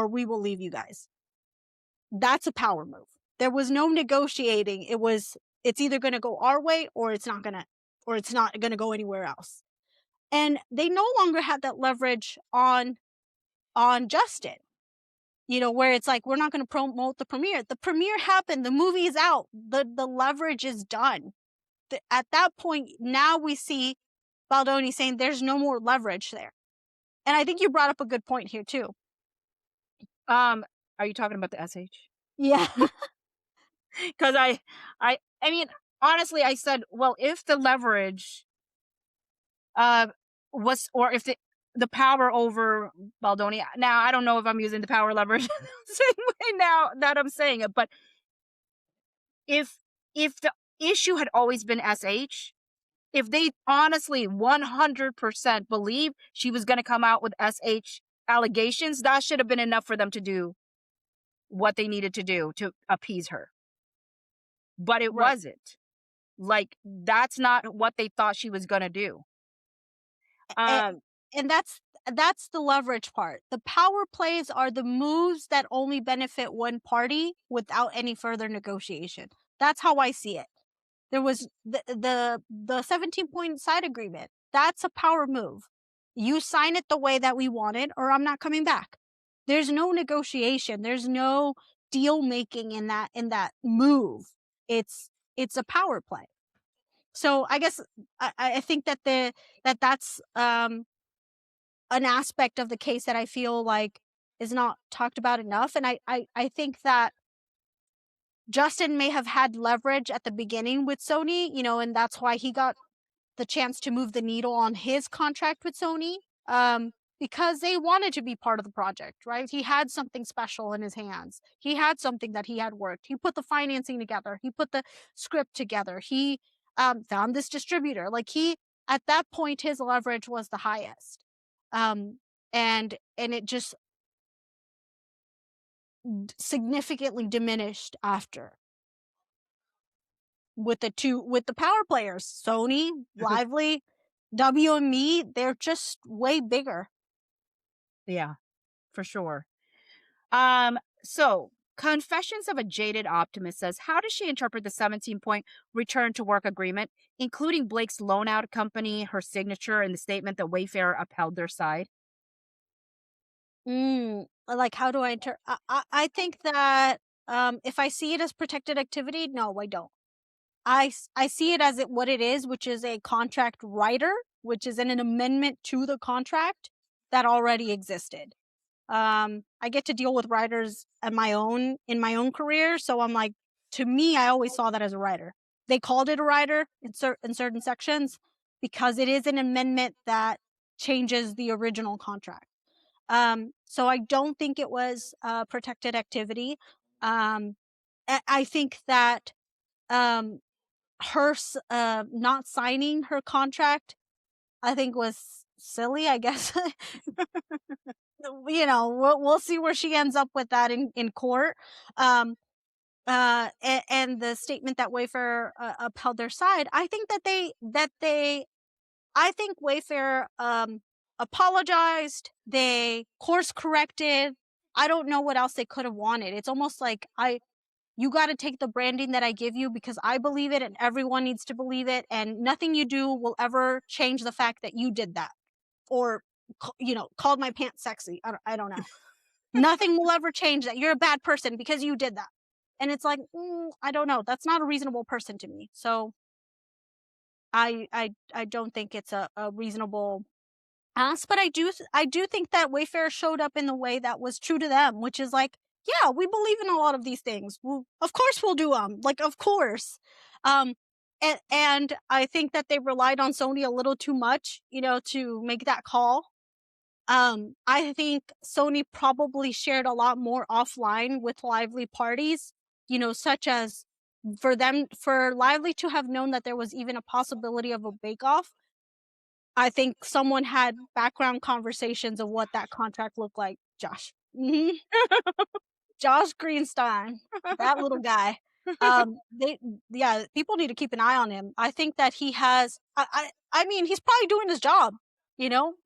we will leave you guys. That's a power move. There was no negotiating. It's either going to go our way or it's not going to go anywhere else. And they no longer had that leverage on Justin. Where it's like, we're not going to promote the premiere. The premiere happened. The movie is out. The leverage is done. At that point, now we see Baldoni saying there's no more leverage there. And I think you brought up a good point here too. Are you talking about the SH? Yeah. Because I mean, honestly, I said, well, if the leverage was, or if the power over Baldoni, now I don't know if I'm using the power leverage the same way now that I'm saying it, but if the issue had always been SH, if they honestly 100% believe she was going to come out with SH allegations, that should have been enough for them to do what they needed to do to appease her. But it wasn't. Like, that's not what they thought she was going to do. And that's the leverage part. The power plays are the moves that only benefit one party without any further negotiation. That's how I see it. There was the 17-point side agreement. That's a power move. You sign it the way that we want it, or I'm not coming back. There's no negotiation. There's no deal making in that move. It's a power play. So I guess I think that that's an aspect of the case that I feel like is not talked about enough. And I think that Justin may have had leverage at the beginning with Sony, and that's why he got the chance to move the needle on his contract with Sony, because they wanted to be part of the project, right? He had something special in his hands. He had something that he had worked. He put the financing together. He put the script together. He found this distributor. Like, at that point, his leverage was the highest. And it just significantly diminished after with the power players, Sony, Lively, WME. They're just way bigger. Yeah, for sure. So Confessions of a Jaded Optimist says, how does she interpret the 17-point return to work agreement, including Blake's loan out company, her signature, and the statement that Wayfarer upheld their side? Like, how do I I think that if I see it as protected activity, no, I don't. I see it as what it is, which is a contract writer, which is an amendment to the contract that already existed. I get to deal with writers in my own career, so I'm like, to me, I always saw that as a writer. They called it a writer in certain sections because it is an amendment that changes the original contract. So I don't think it was protected activity. I think that her not signing her contract, I think, was silly, I guess. We'll see where she ends up with that in court. And the statement that Wayfarer upheld their side, I think I think Wayfarer apologized. They course corrected. I don't know what else they could have wanted. It's almost like you got to take the branding that I give you because I believe it and everyone needs to believe it, and nothing you do will ever change the fact that you did that or called my pants sexy. I don't know. Nothing will ever change that. You're a bad person because you did that. And it's like, I don't know. That's not a reasonable person to me. So I don't think it's a reasonable ask, but I do think that Wayfarer showed up in the way that was true to them, which is like, yeah, we believe in a lot of these things. Of course we'll do them. Like, of course. And I think that they relied on Sony a little too much, to make that call. I think Sony probably shared a lot more offline with Lively parties, such as for Lively to have known that there was even a possibility of a bake-off. I think someone had background conversations of what that contract looked like. Josh. Josh Greenstein, that little guy. People need to keep an eye on him. I think that he has. I mean, he's probably doing his job.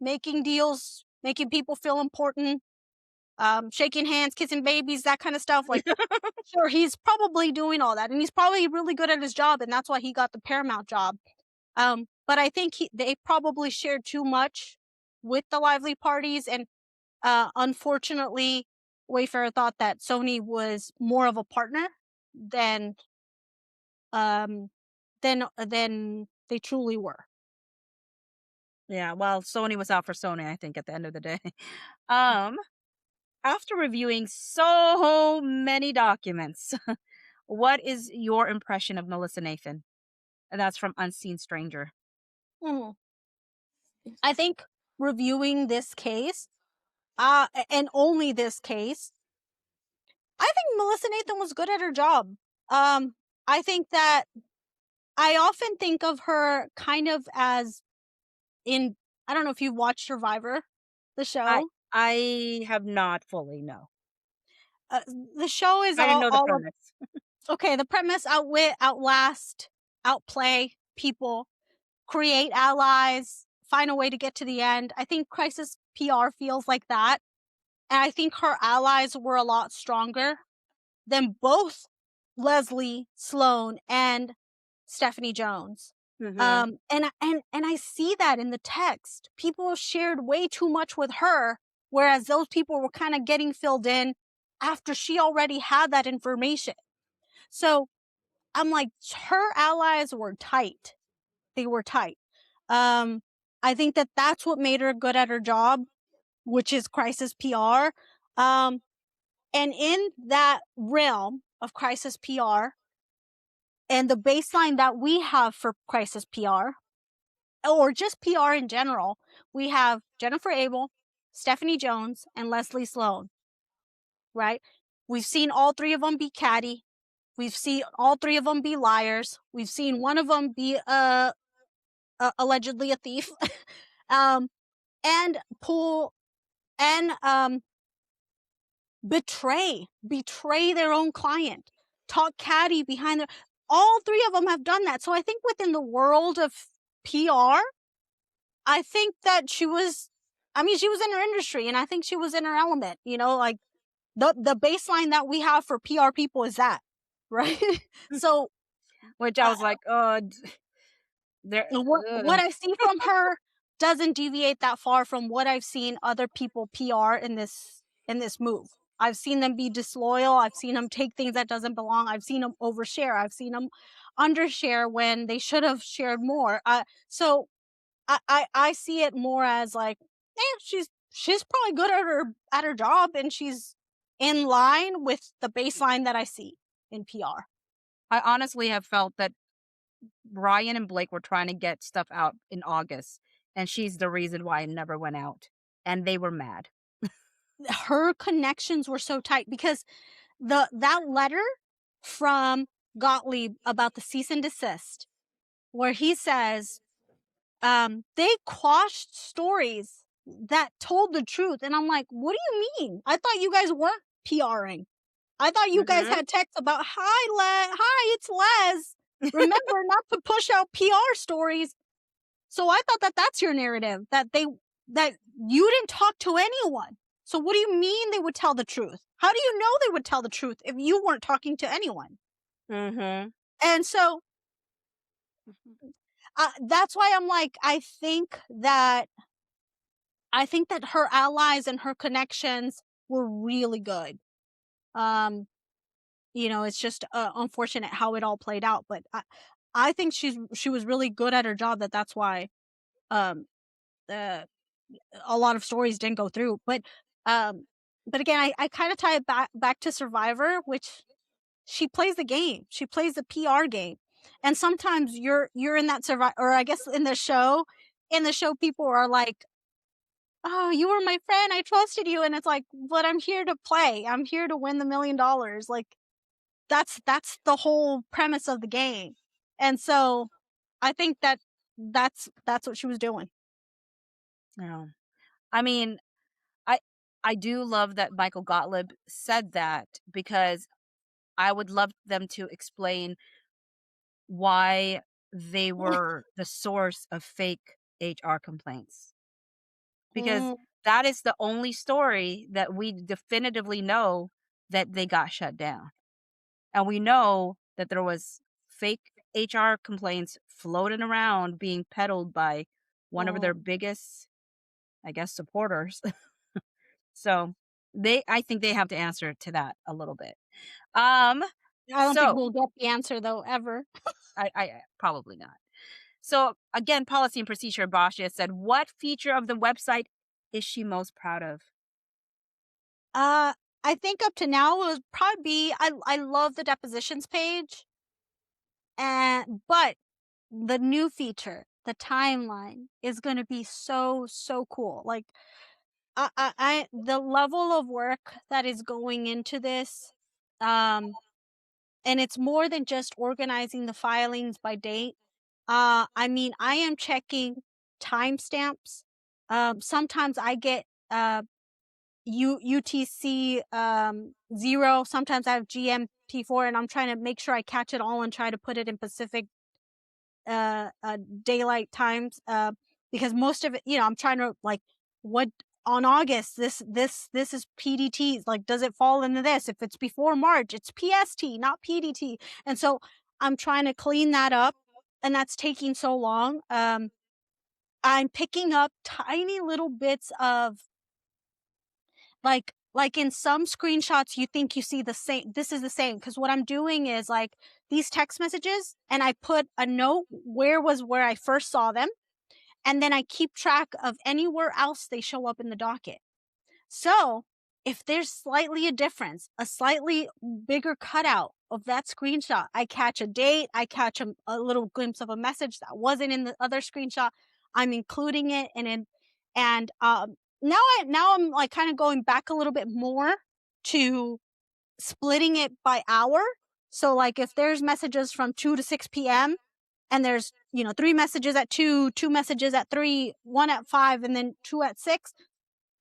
Making deals, making people feel important, shaking hands, kissing babies, that kind of stuff. Like, sure, he's probably doing all that, and he's probably really good at his job, and that's why he got the Paramount job. But I think they probably shared too much with the Lively parties, and unfortunately, Wayfarer thought that Sony was more of a partner than they truly were. Yeah, well, Sony was out for Sony, I think, at the end of the day. After reviewing so many documents, what is your impression of Melissa Nathan? And that's from Unseen Stranger. I think reviewing this case, and only this case, I think Melissa Nathan was good at her job. I think that I often think of her kind of as I don't know if you watched Survivor, the show. I have not fully, no. The show is I didn't know the all premise. okay, the premise: outwit, outlast, outplay people, create allies, find a way to get to the end. I think Crisis PR feels like that. And I think her allies were a lot stronger than both Leslie Sloan and Stephanie Jones. Mhm. And I see that in the text. People shared way too much with her, whereas those people were kind of getting filled in after she already had that information. So I'm like, her allies were tight. They were tight. I think that that's what made her good at her job, which is crisis PR. And in that realm of crisis PR and the baseline that we have for crisis PR, or just PR in general, we have Jennifer Abel, Stephanie Jones, and Leslie Sloan, right? We've seen all three of them be catty. We've seen all three of them be liars. We've seen one of them be allegedly a thief. And pull and betray their own client, talk catty behind their. All three of them have done that. So I think within the world of PR, I think that she was in her industry, and I think she was in her element. Like the baseline that we have for PR people is that, right? So, which I was like, what I see from her doesn't deviate that far from what I've seen other people PR in this move. I've seen them be disloyal. I've seen them take things that doesn't belong. I've seen them overshare. I've seen them undershare when they should have shared more. So I see it more as like, she's probably good at her job, and she's in line with the baseline that I see in PR. I honestly have felt that Ryan and Blake were trying to get stuff out in August, and she's the reason why it never went out, and they were mad. Her connections were so tight because that letter from Gottlieb about the cease and desist, where he says they quashed stories that told the truth, and I'm like, what do you mean? I thought you guys weren't PRing. I thought you guys had texts about hi, it's Les. Remember not to push out PR stories. So I thought that that's your narrative, that you didn't talk to anyone. So what do you mean they would tell the truth? How do you know they would tell the truth if you weren't talking to anyone? Mm-hmm. And so that's why I'm like, I think that her allies and her connections were really good. It's just unfortunate how it all played out, but I think she was really good at her job. That's why a lot of stories didn't go through. But again, I kind of tie it back to Survivor, which she plays the game. She plays the PR game, and sometimes you're in that Survivor, or I guess in the show people are like, oh, you were my friend, I trusted you. And it's like, but I'm here to play. I'm here to win the $1 million. Like, that's the whole premise of the game. And so I think that's what she was doing. Yeah. I mean, I do love that Michael Gottlieb said that, because I would love them to explain why they were the source of fake HR complaints. Because Mm, that is the only story that we definitively know that they got shut down. And we know that there was fake HR complaints floating around being peddled by one of their mm. biggest, I guess, supporters. So I think they have to answer to that a little bit. I don't think So we'll get the answer though, ever. I probably not. So again, policy and procedure, Bocce said, what feature of the website is she most proud of? I think up to now it would probably be, I love the depositions page, but the new feature, the timeline, is going to be so cool. Like, the level of work that is going into this, and it's more than just organizing the filings by date. I mean, I am checking timestamps. Sometimes I get UTC 0. Sometimes I have GMT4, and I'm trying to make sure I catch it all and try to put it in Pacific daylight times, because most of it, I'm trying to, like, what on August, this is PDT, like, does it fall into this? If it's before March, it's PST, not PDT. And so I'm trying to clean that up, and that's taking so long. I'm picking up tiny little bits of, like in some screenshots you think you see the same, this is the same, because what I'm doing is, like, these text messages, and I put a note where I first saw them, and then I keep track of anywhere else they show up in the docket. So if there's slightly a difference, a slightly bigger cutout of that screenshot, I catch a date, I catch a little glimpse of a message that wasn't in the other screenshot, I'm including it, and now I'm, like, kind of going back a little bit more to splitting it by hour. So, like, if there's messages from 2 to 6 p.m. and there's, 3 messages at 2, 2 messages at 3, 1 at 5, and then 2 at 6,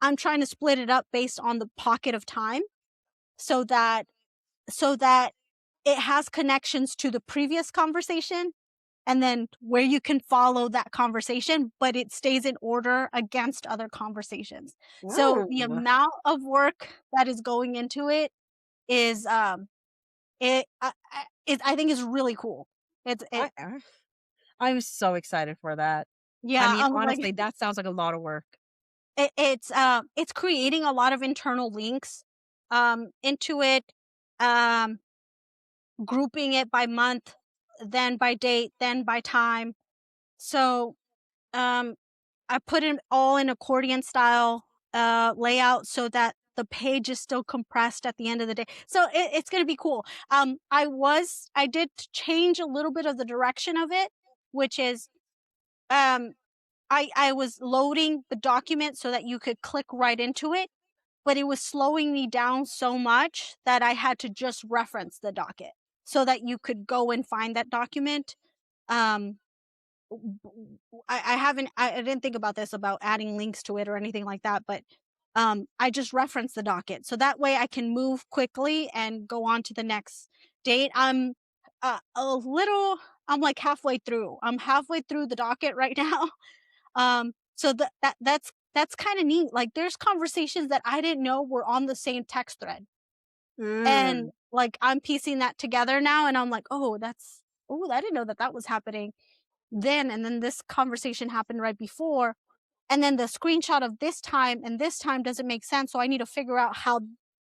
I'm trying to split it up based on the pocket of time, so that it has connections to the previous conversation, and then where you can follow that conversation, but it stays in order against other conversations. So the Ooh. amount of work that is going into it is, I think is really cool. I, I'm so excited for that. I Yeah, mean, I'm like, honestly, that sounds like a lot of work. it's creating a lot of internal links into it, um, grouping it by month, then by date, then by time. So um, I put it all in accordion style layout, so that the page is still compressed at the end of the day. So it's going to be cool. I did change a little bit of the direction of it, which is, um, I was loading the document so that you could click right into it, but it was slowing me down so much that I had to just reference the docket so that you could go and find that document. Um, I didn't think about this, about adding links to it or anything like that, but I just reference the docket, so that way I can move quickly and go on to the next date. I'm like halfway through. I'm halfway through the docket right now. So that's kind of neat. Like, there's conversations that I didn't know were on the same text thread, and, like, I'm piecing that together now, and I'm like, oh, I didn't know that was happening then, and then this conversation happened right before, and then the screenshot of this time and this time doesn't make sense, so I need to figure out how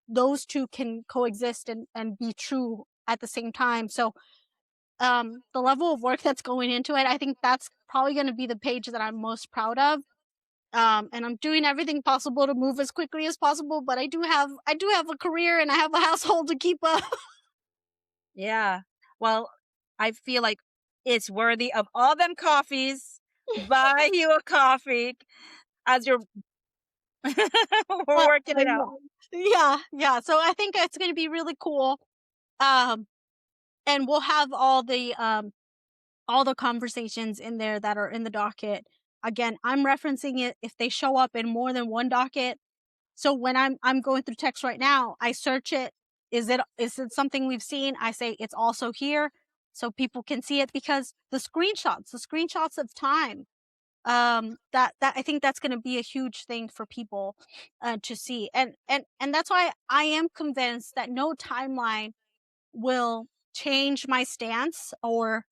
those two can coexist and be true at the same time. So the level of work that's going into it, I think that's probably going to be the page that I'm most proud of. And I'm doing everything possible to move as quickly as possible, but I do have a career, and I have a household to keep up. Yeah. Well, I feel like it's worthy of all them coffees. Buy you a coffee as you're We're working it out. Yeah. So I think it's going to be really cool. Um, and we'll have all the conversations in there that are in the docket. Again, I'm referencing it if they show up in more than one docket. So when I'm going through text right now, I search it. Is it something we've seen? I say it's also here so people can see it, because the screenshots of time, that I think that's going to be a huge thing for people to see. And that's why I am convinced that no timeline will change my stance or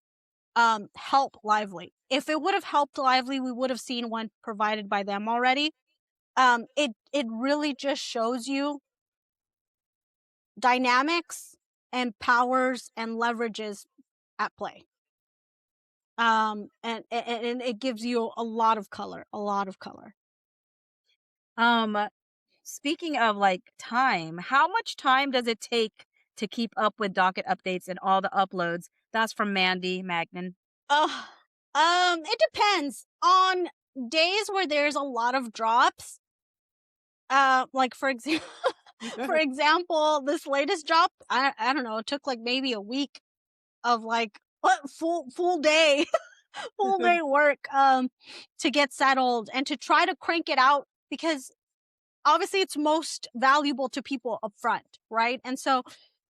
help Lively. If it would have helped Lively, we would have seen one provided by them already. It really just shows you dynamics and powers and leverages at play. And it gives you a lot of color. Um, Speaking of like time, how much time does it take to keep up with docket updates and all the uploads? That's from Mandy Magnan. Uh, it depends on days where there's a lot of drops. Like for example, this latest drop, I don't know, it took like maybe a week of like full day full day work to get settled and to try to crank it out, because obviously it's most valuable to people up front, right? And so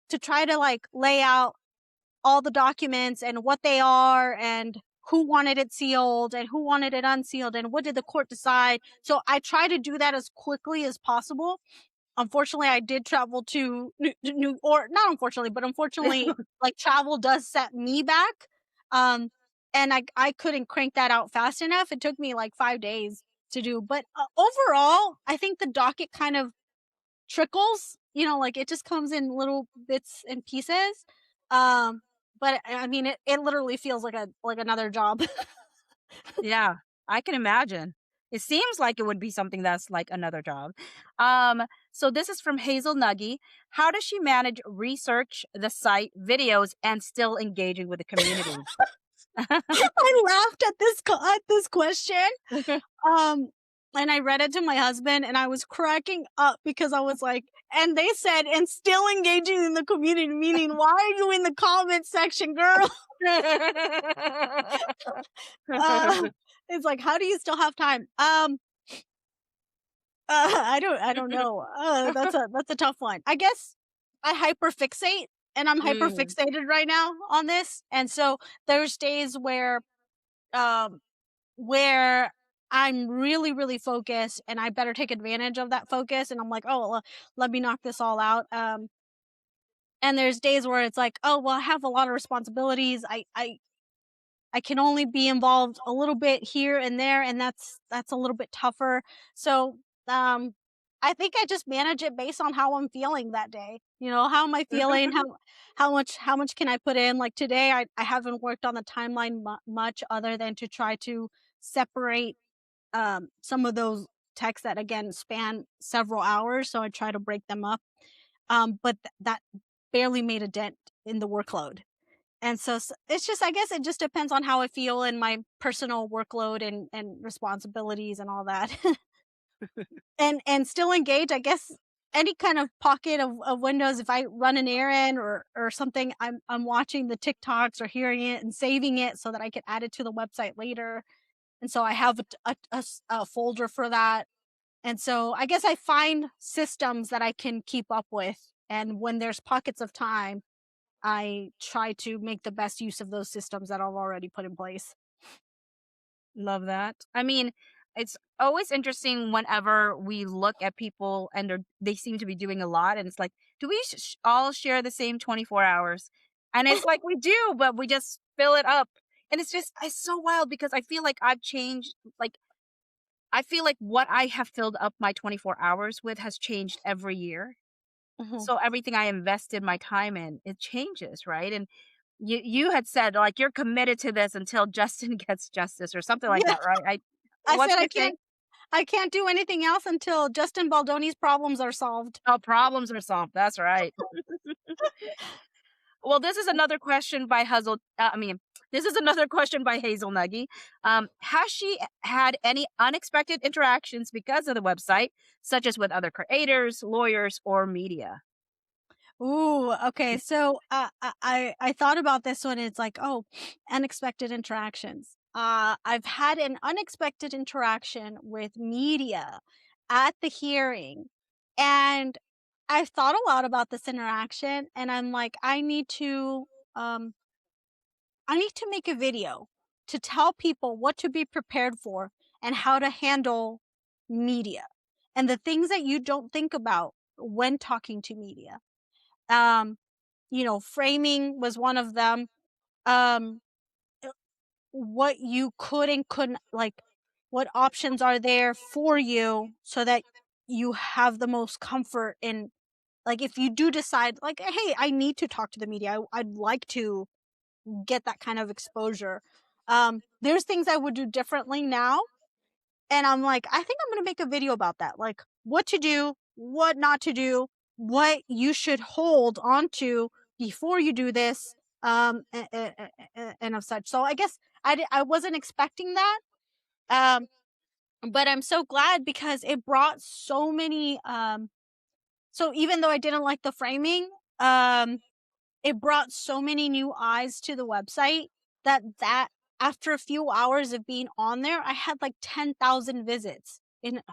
to try to like lay out all the documents and what they are and who wanted it sealed and who wanted it unsealed and what did the court decide. So I try to do that as quickly as possible. Unfortunately, I did travel to New, or not unfortunately, but unfortunately, like travel does set me back. And I couldn't crank that out fast enough. It took me like 5 days to do. But overall, I think the docket kind of trickles, like it just comes in little bits and pieces. But I mean, it literally feels like another job. Yeah, I can imagine. It seems like it would be something that's like another job. So this is from Hazel Nuggy. How does she manage research, the site, videos, and still engaging with the community? I laughed at this question. And I read it to my husband and I was cracking up because I was like, and they said, and still engaging in the community, meaning, why are you in the comment section, girl? It's like, how do you still have time? I don't know. That's a tough one. I guess I hyperfixate, and I'm hyperfixated right now on this. And so there's days where I'm really, really focused and I better take advantage of that focus. And I'm like, oh, well, let me knock this all out. And there's days where it's like, oh, well, I have a lot of responsibilities. I can only be involved a little bit here and there, and that's a little bit tougher. So, I think I just manage it based on how I'm feeling that day. How am I feeling? How much can I put in? Like today, I haven't worked on the timeline much other than to try to separate some of those texts that again span several hours. So I try to break them up. But that barely made a dent in the workload. And so it's just, I guess it just depends on how I feel and my personal workload and responsibilities and all that. and still engage, I guess any kind of pocket of windows, if I run an errand or something, I'm watching the TikToks or hearing it and saving it so that I can add it to the website later. And so I have a folder for that. And so I guess I find systems that I can keep up with. And when there's pockets of time, I try to make the best use of those systems that I've already put in place. Love that. I mean, it's always interesting whenever we look at people and they seem to be doing a lot. And it's like, do we all share the same 24 hours? And it's like we do, but we just fill it up. And it's so wild because I feel like I've changed. Like, I feel like what I have filled up my 24 hours with has changed every year. Mhm. So everything I invested my time in, it changes, right? And you had said like you're committed to this until Justin gets justice or something like Yeah. that, right? I What's said your thing? I can't do anything else until Justin Baldoni's problems are solved. Oh, problems are solved. That's right. Well, this is another question by this is another question by Hazel Nuggy. Has she had any unexpected interactions because of the website, such as with other creators, lawyers, or media? Ooh, okay. So I thought about this one. It's like, oh, unexpected interactions. I've had an unexpected interaction with media at the hearing, and I've thought a lot about this interaction, and I'm like, um I need to make a video to tell people what to be prepared for and how to handle media and the things that you don't think about when talking to media. Um, framing was one of them. Um, what you could and couldn't, like, what options are there for you so that you have the most comfort in, like, if you do decide, like, hey, I need to talk to the media, I'd like to get that kind of exposure. There's things I would do differently now. And I'm like, I think I'm going to make a video about that. Like what to do, what not to do, what you should hold on to before you do this, and of such. So I guess I wasn't expecting that. But I'm so glad because it brought so many, so even though I didn't like the framing, it brought so many new eyes to the website that after a few hours of being on there, I had like 10,000 visits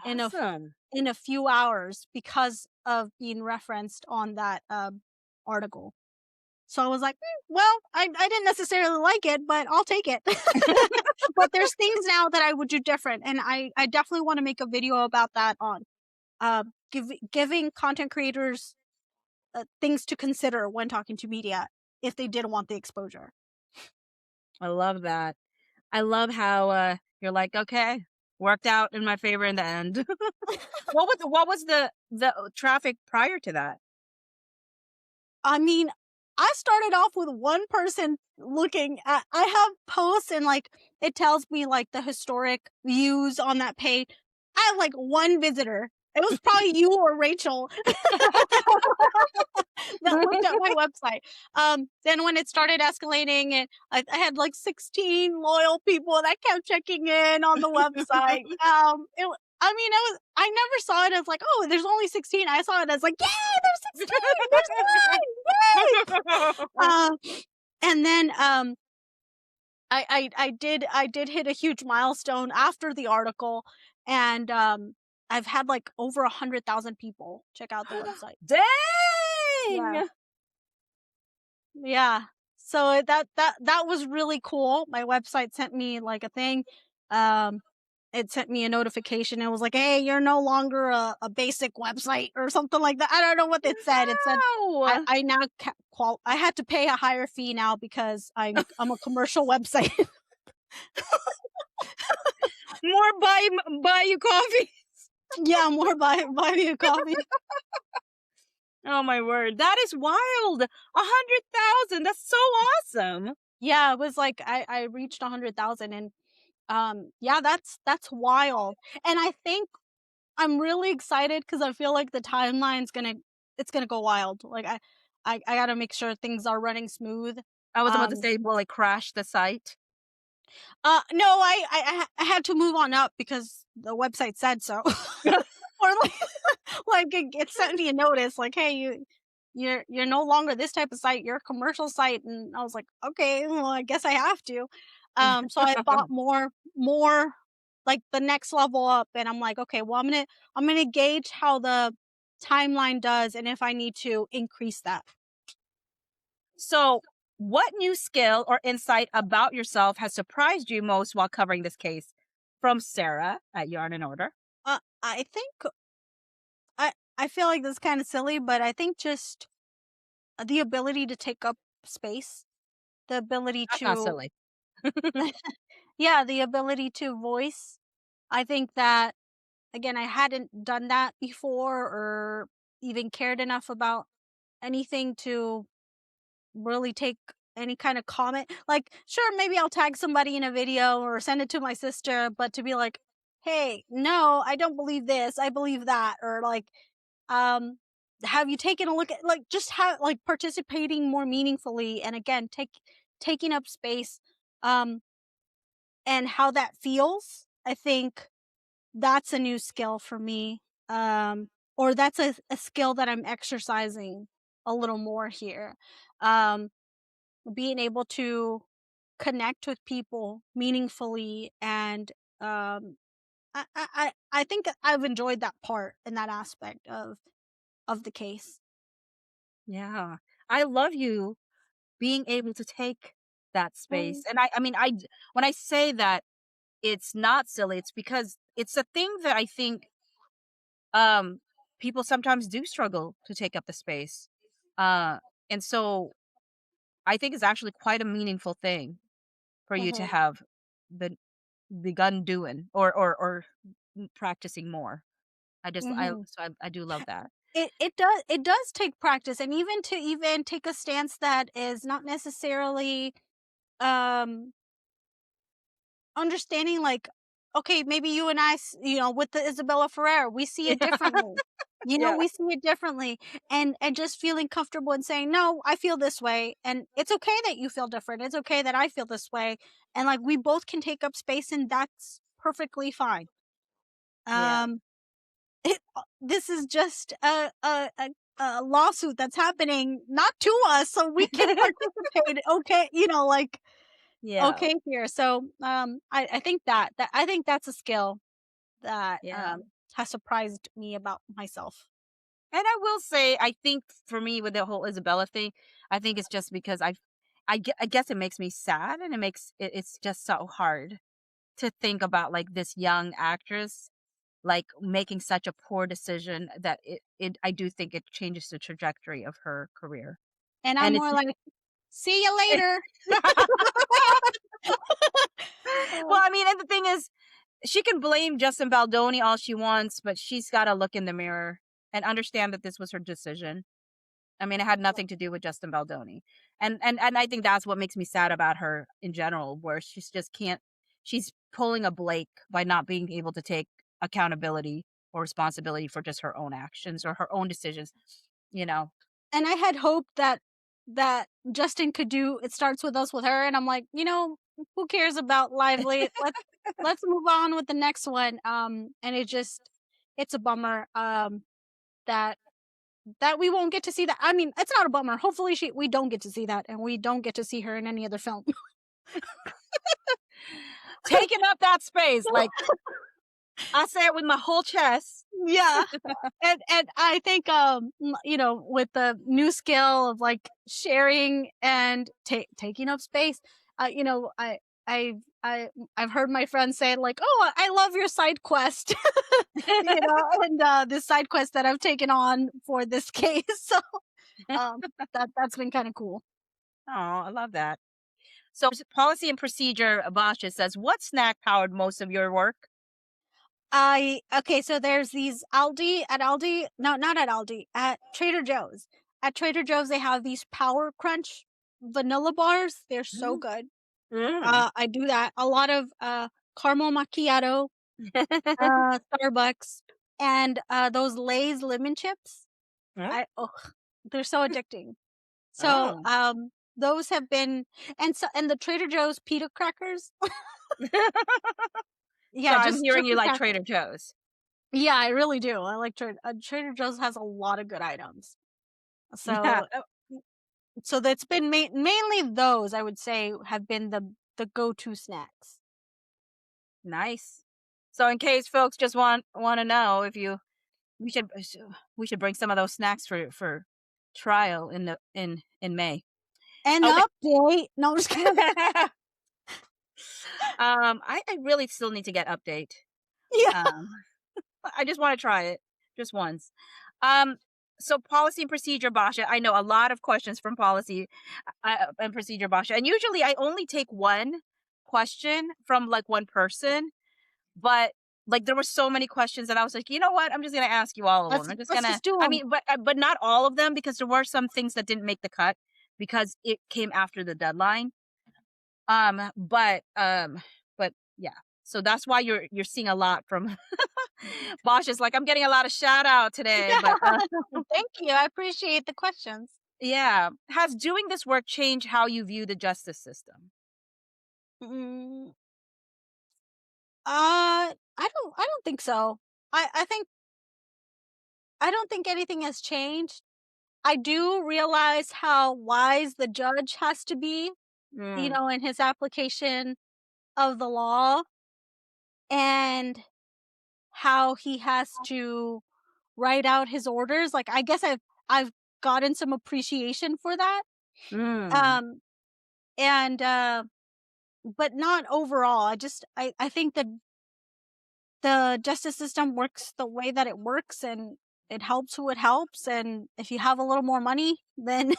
Awesome. in a few hours because of being referenced on that article. So I was like, well, I didn't necessarily like it, but I'll take it. But there's things now that I would do different, and I definitely want to make a video about that on giving content creators things to consider when talking to media if they didn't want the exposure. I love that. I love how you're like, okay, worked out in my favor in the end. What was the traffic prior to that? I mean, I started off with one person looking at, I have posts and like it tells me like the historic views on that page. I have like one visitor. It was probably you or Rachel that looked at my website. Then when it started escalating, and I had like 16 loyal people that kept checking in on the website. I never saw it as like, oh, there's only 16. I saw it as like, yay, there's 16, there's one, yay. And then I did hit a huge milestone after the article, and I've had like over 100,000 people check out the website. Dang! Yeah. So that was really cool. My website sent me like a thing. It sent me a notification. It was like, hey, you're no longer a basic website or something like that. I don't know what it said. It said I now I had to pay a higher fee now because I'm a commercial website. More buy you coffee. Yeah, more buy me a coffee. Oh my word, that is wild! 100,000. That's so awesome. Yeah, it was like I reached 100,000, and yeah, that's wild. And I think I'm really excited because I feel like the timeline's gonna go wild. Like I gotta make sure things are running smooth. I was about to say, will it crash the site? No, I had to move on up because the website said so. Or like it sent me a notice like, hey, you're no longer this type of site. You're a commercial site, and I was like, okay, well, I guess I have to. So I bought more like the next level up, and I'm like, okay, well, I'm gonna gauge how the timeline does, and if I need to increase that. So, what new skill or insight about yourself has surprised you most while covering this case? From Sarah at Yarn and Order. I think I feel like this is kind of silly, but I think just the ability to take up space, the ability That's not to silly. yeah, the ability to voice. I think that, again, I hadn't done that before or even cared enough about anything to really take any kind of comment. Like, sure, maybe I'll tag somebody in a video or send it to my sister, but to be like, hey, no, I don't believe this, I believe that, or like, have you taken a look at like just how like participating more meaningfully, and again taking up space, and how that feels? I think that's a new skill for me, or that's a skill that I'm exercising a little more here. Um, being able to connect with people meaningfully, and I think I've enjoyed that part and that aspect of the case. Yeah. I love you being able to take that space. Mm. And I mean, when I say that it's not silly, it's because it's a thing that I think um people sometimes do struggle to take up the space. Uh and so I think it's actually quite a meaningful thing for you to Mhm. have been begun doing or practicing more. Mhm. I do love that. It does take practice, and even to even take a stance that is not necessarily um understanding, like, okay, maybe you and I, with the Isabella Ferrer, we see it differently. Yeah. We see it differently, and just feeling comfortable and saying, "No, I feel this way, and it's okay that you feel different. It's okay that I feel this way, and like we both can take up space, and that's perfectly fine." Yeah. Um, this is just a lawsuit that's happening not to us, so we can participate. Okay, like Yeah. okay here. So I think that I think that's a skill that Yeah. has surprised me about myself. And I will say, I think for me with the whole Isabella thing, I think it's just because I guess it makes me sad, and it's just so hard to think about like this young actress like making such a poor decision that I do think it changes the trajectory of her career. And I'm And it's more like, see you later. well, I mean, and the thing is, she can blame Justin Baldoni all she wants, but she's got to look in the mirror and understand that this was her decision. I mean, it had nothing to do with Justin Baldoni. And I think that's what makes me sad about her in general, where she's just can't she's pulling a Blake by not being able to take accountability or responsibility for just her own actions or her own decisions, you know. And I had hoped that Justin could do It Starts With Us with her, and I'm like, who cares about Lively? Let's move on with the next one. And it's a bummer that we won't get to see that. I mean, it's not a bummer. Hopefully we don't get to see that, and we don't get to see her in any other film. Taking up that space, like I say it with my whole chest. Yeah. And I think with the new skill of like sharing and taking up space, I've heard my friends say like, "Oh, I love your side quest." And this side quest that I've taken on for this case. So that's been kind of cool. Oh, I love that. So policy and procedure, Basha says, what snack powered most of your work? Okay, so there's these Aldi, no, not at Aldi, at Trader Joe's. At Trader Joe's, they have these Power Crunch vanilla bars. They're so good. Mm. I do that. A lot of caramel macchiato, Starbucks, and those Lay's lemon chips. Huh? They're so addicting. So Oh. those have been, and the Trader Joe's pita crackers. So Yeah, I'm hearing just you the like crackers. Trader Joe's. Yeah, I really do. I like Trader Joe's has a lot of good items. Yeah. So that's been mainly those, I would say, have been the go-to snacks. Nice. So in case folks just want to know if you we should we should bring some of those snacks for trial in May. And Okay. update. No, I'm just kidding. I really still need to get update. Yeah. Um I just want to try it just once. Um, so policy and procedure, Basha. I know a lot of questions from policy and procedure, Basha, and usually I only take one question from like one person, but like there were so many questions that I was like, you know what? I'm just gonna ask you all of them. I'm just Let's gonna. just do I them. mean, but not all of them because there were some things that didn't make the cut because it came after the deadline. But yeah. So that's why you're seeing a lot from Bosch is like, I'm getting a lot of shout out today, but Thank you. I appreciate the questions. yeah. Has doing this work changed how you view the justice system? Mm, I don't think so. I don't think anything has changed. I do realize how wise the judge has to be, Mm, in his application of the law, and how he has to write out his orders. Like, I guess I've gotten some appreciation for that. mm, Um and but not overall. I think that the justice system works the way that it works, and it helps who it helps, and if you have a little more money, then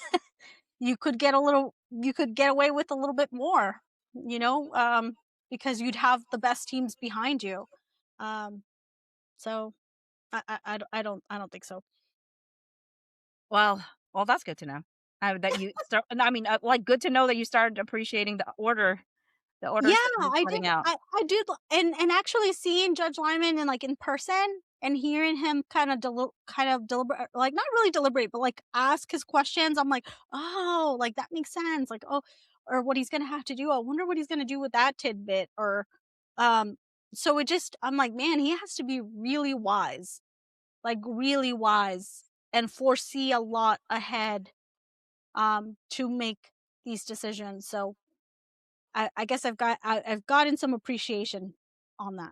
you could get away with a little bit more, because you'd have the best teams behind you. Um so I don't think so. well, that's good to know. That you start. I mean, like, good to know that you started appreciating the Yeah, orders that he's I putting did. out. I did, and actually seeing Judge Lyman in, like, in person, and hearing him kind of deliberate, like, not really deliberate, but, like, ask his questions. I'm like, oh, like, that makes sense. Like, oh, or what he's gonna have to do. I wonder what he's gonna do with that tidbit. Or, um, so I'm like, man, he has to be really wise, like, really wise, and foresee a lot ahead, to make these decisions. So I guess I've gotten some appreciation on that.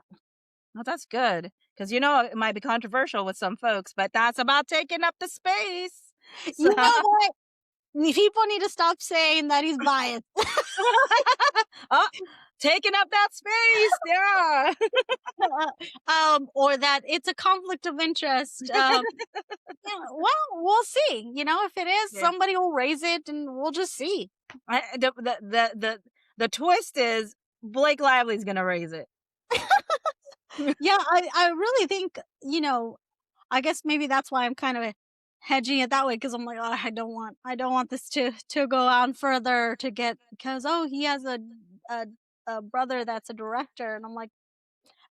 Well, that's good because it might be controversial with some folks, but that's about taking up the space. So, You know what? People need to stop saying that he's biased. oh, taking up that space. Yeah. Or that it's a conflict of interest. Yeah, well, we'll see. If it is, Yeah. somebody will raise it, and we'll just see. The twist is Blake Lively's gonna raise it. Yeah, I really think, I guess maybe that's why I'm kind of hedging it that way, because I'm like, oh, I don't want this to go on further, to get, because, oh, he has a a brother that's a director, and I'm like,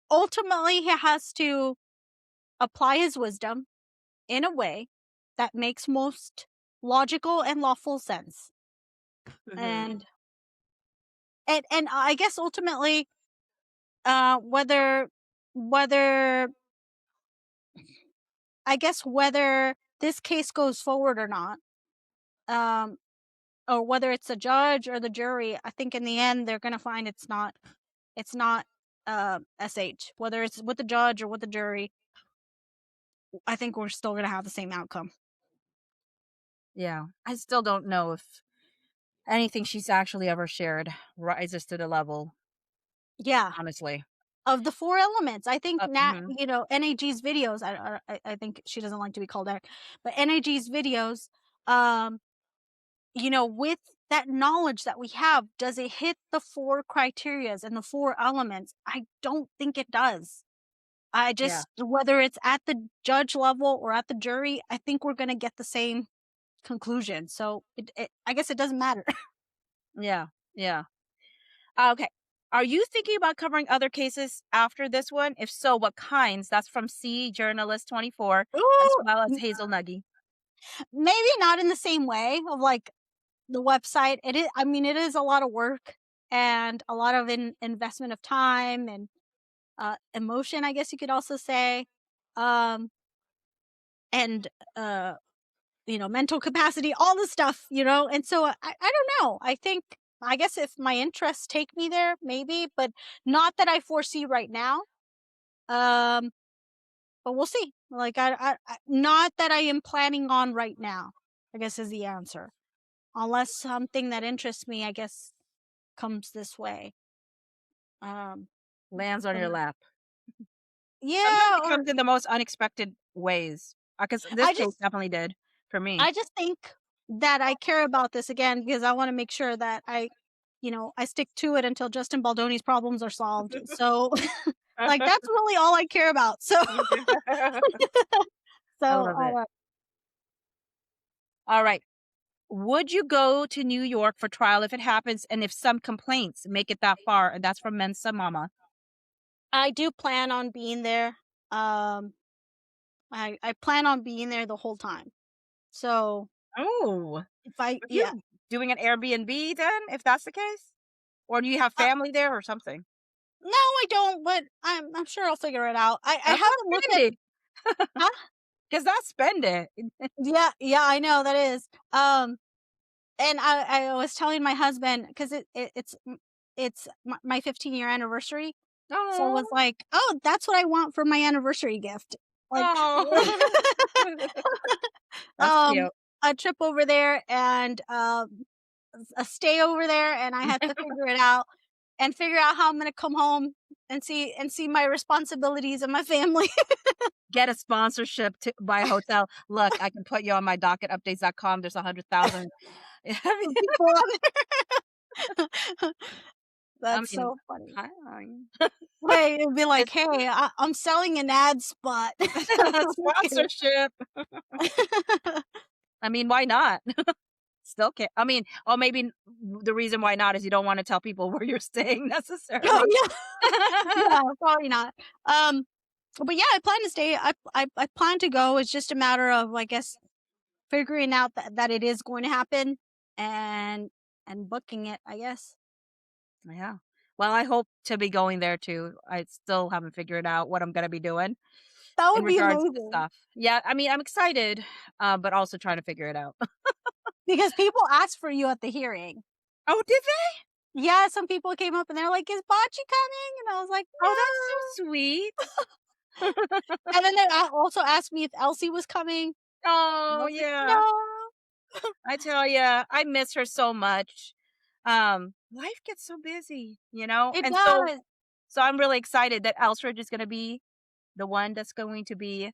ultimately he has to apply his wisdom in a way that makes most logical and lawful sense. Mhm. And and I guess ultimately, whether whether this case goes forward or not, um or whether it's a judge or the jury, I think in the end they're going to find it's not SH. Whether it's with the judge or with the jury, I think we're still going to have the same outcome. Yeah, I still don't know if anything she's actually ever shared rises to the level. Yeah. Honestly. Of the four elements, I think Mhm. NAG's videos, I think she doesn't like to be called that, but NAG's videos, um, with that knowledge that we have, does it hit the four criterias and the four elements? I don't think it does. I Yeah. just, whether it's at the judge level or at the jury, I think we're gonna get the same conclusion. So I guess it doesn't matter. Yeah. Yeah. Okay. Are you thinking about covering other cases after this one? If so, what kinds? That's from C Journalist 24 as Ooh, well as Hazel Nuggy. maybe not in the same way of, like, the website. It is, I mean, it is a lot of work and a lot of investment of time and emotion, I guess you could also say. Um, and mental capacity, all the stuff, and so I don't know. I guess if my interests take me there, maybe, but not that I foresee right now. Um, but we'll see. Like, not that I am planning on right now, I guess, is the answer. Unless something that interests me, I guess, comes this way. Um, Lands on but your lap. Sometimes yeah, it or comes in the most unexpected ways. Because this I case just definitely did for me. I just think that I care about this, again, because I want to make sure that I stick to it until Justin Baldoni's problems are solved. So, like, that's really all I care about. So, I so love it. All right. Would you go to New York for trial if it happens and if some complaints make it that far? And that's from Mensa Mama. I do plan on being there. Um, I plan on being there the whole time. So Oh, if I, are yeah, you doing an Airbnb then, if that's the case? Or do you have uh, family there or something? no, I don't. But I'm sure I'll figure it out. I That's not haven't looked at. spendy. Huh? Because that's spend it. Yeah, I know that is. And I was telling my husband because it's my 15-year anniversary. So I Oh, was like, oh, that's what I want for my anniversary gift. Like, oh, that's um, cute. a trip over there and a stay over there, and I had to figure it out and figure out how I'm gonna come home and see my responsibilities and my family. Get a sponsorship to buy a hotel. Look, I can put you on my docketupdates.com. There's 100,000. People on there. I That's mean, so funny. hi. Wait, it'd be like, It's hey, I'm selling an ad spot. sponsorship. I mean, why not? Still can't. I mean, oh, maybe the reason why not is you don't want to tell people where you're staying Oh necessarily. yeah, yeah, probably not. Um, but yeah, I plan to stay. I plan to go. It's just a matter of, I guess, figuring out that it is going to happen and booking it, I guess. Yeah. Well, I hope to be going there too. I still haven't figured out what I'm gonna be doing That in would be regards to amazing stuff. Yeah, I mean, I'm excited, but also trying to figure it out. because people asked for you at the hearing. Oh, did they? Yeah, some people came up and they're like, "Is Bocce coming?" And I was like, Oh, that's so sweet. "No." And then they also asked me if Elsie was coming. And I Oh, was like, yeah. "No." I tell you, I miss her so much. Life gets so busy, It and so does. I'm really excited that Elstridge is gonna be the one that's going to be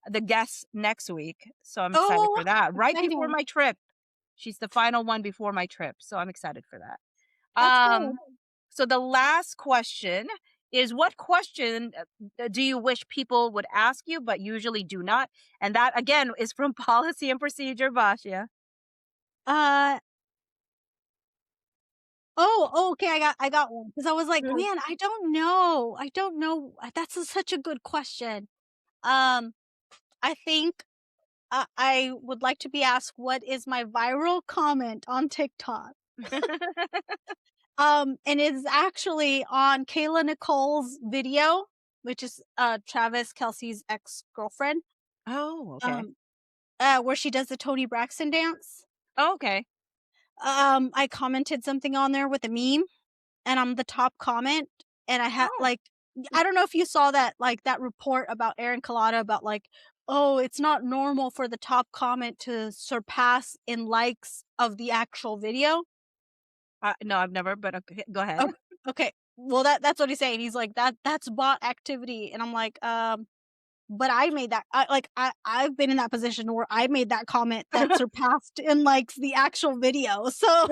the guest next week. So I'm excited Oh, for that. Right before exciting. my trip. She's the final one before my trip. So I'm excited for that. That's good. So the last question is, what question do you wish people would ask you but usually do not? And that again is from Policy and Procedure, Vasha. Uh okay, I got one because I was like, "Man, I don't know. I don't know." That's such a good question. Um, I think I would like to be asked, what is my viral comment on TikTok? And it's actually on Kayla Nicole's video, which is Travis Kelsey's ex-girlfriend. Oh, okay. Um, where she does the Toni Braxton dance. Oh, okay. I commented something on there with a meme, and I'm the top comment, and I had Oh. like, I don't know if you saw that, like, that report about Aaron Collada about, like, oh, it's not normal for the top comment to surpass in likes of the actual video. No, I've never, but okay, go ahead. Oh, okay. Well, that's what he's saying. He's like, that's bot activity, and I'm like, but I made that. I've been in that position where I made that comment that surpassed in likes the actual video. So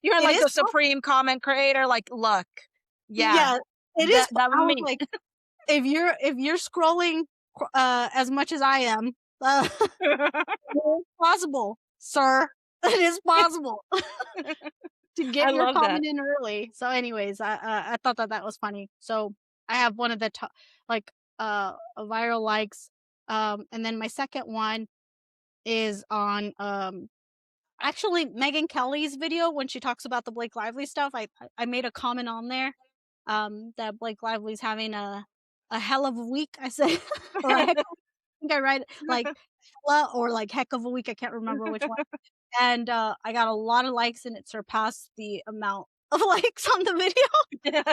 You're it like is the supreme comment creator. Like, look, yeah, yeah, it is. that was I was me. like, if you're scrolling as much as I am, it's possible, sir. It is possible to I get your love that. comment in early. So, anyways, I thought that was funny. So I have one of the top, like, viral likes, and then my second one is on actually Megan Kelly's video when she talks about the Blake Lively stuff. I made a comment on there that Blake Lively's having a hell of a week. I said, or a heck, I think I write like hella or like heck of a week. I can't remember which one. And I got a lot of likes, and it surpassed the amount of likes on the video.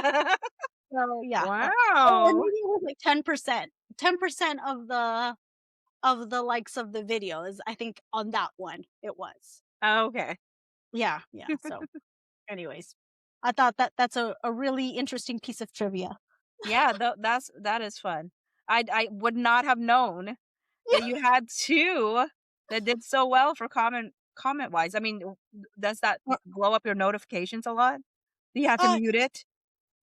So yeah. Oh, and Wow. maybe it was like 10%. 10% of the likes of the video is, I think, on that one. It was. Okay. Yeah, yeah. So, anyways, I thought that's a really interesting piece of trivia. Yeah, that is fun. I would not have known that you had two that did so well for comment wise. I mean, does that Uh, blow up your notifications a lot? Do you have to uh, mute it?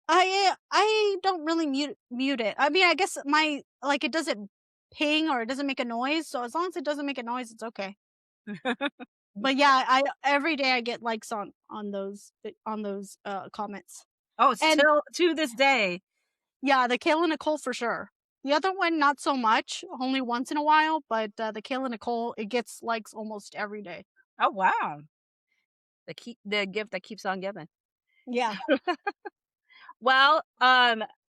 I don't really mute it. I mean, I guess my like, it doesn't ping or it doesn't make a noise. So as long as it doesn't make a noise, it's okay. But yeah, I every day I get likes on those comments. Oh, And still to this day. Yeah, the Kayla Nicole for sure. The other one, not so much, only once in a while, but the Kayla Nicole, it gets likes almost every day. Oh wow. The gift that keeps on giving. Yeah. Well,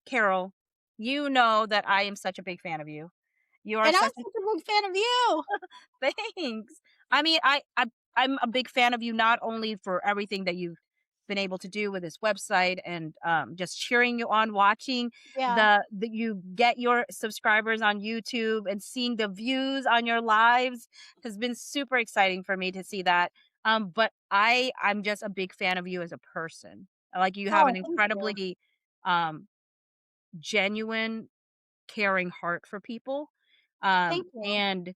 Carol, you know that I am such a big fan of you. You are And I'm such such a big fan of you. a thanks. I mean, I'm a big fan of you not only for everything that you've been able to do with this website and just cheering you on, watching Yeah. the you get your subscribers on YouTube and seeing the views on your lives has been super exciting for me to see that. But I'm just a big fan of you as a person. Like you have Oh, an thank you. incredibly um genuine, caring heart for people. Thank you. And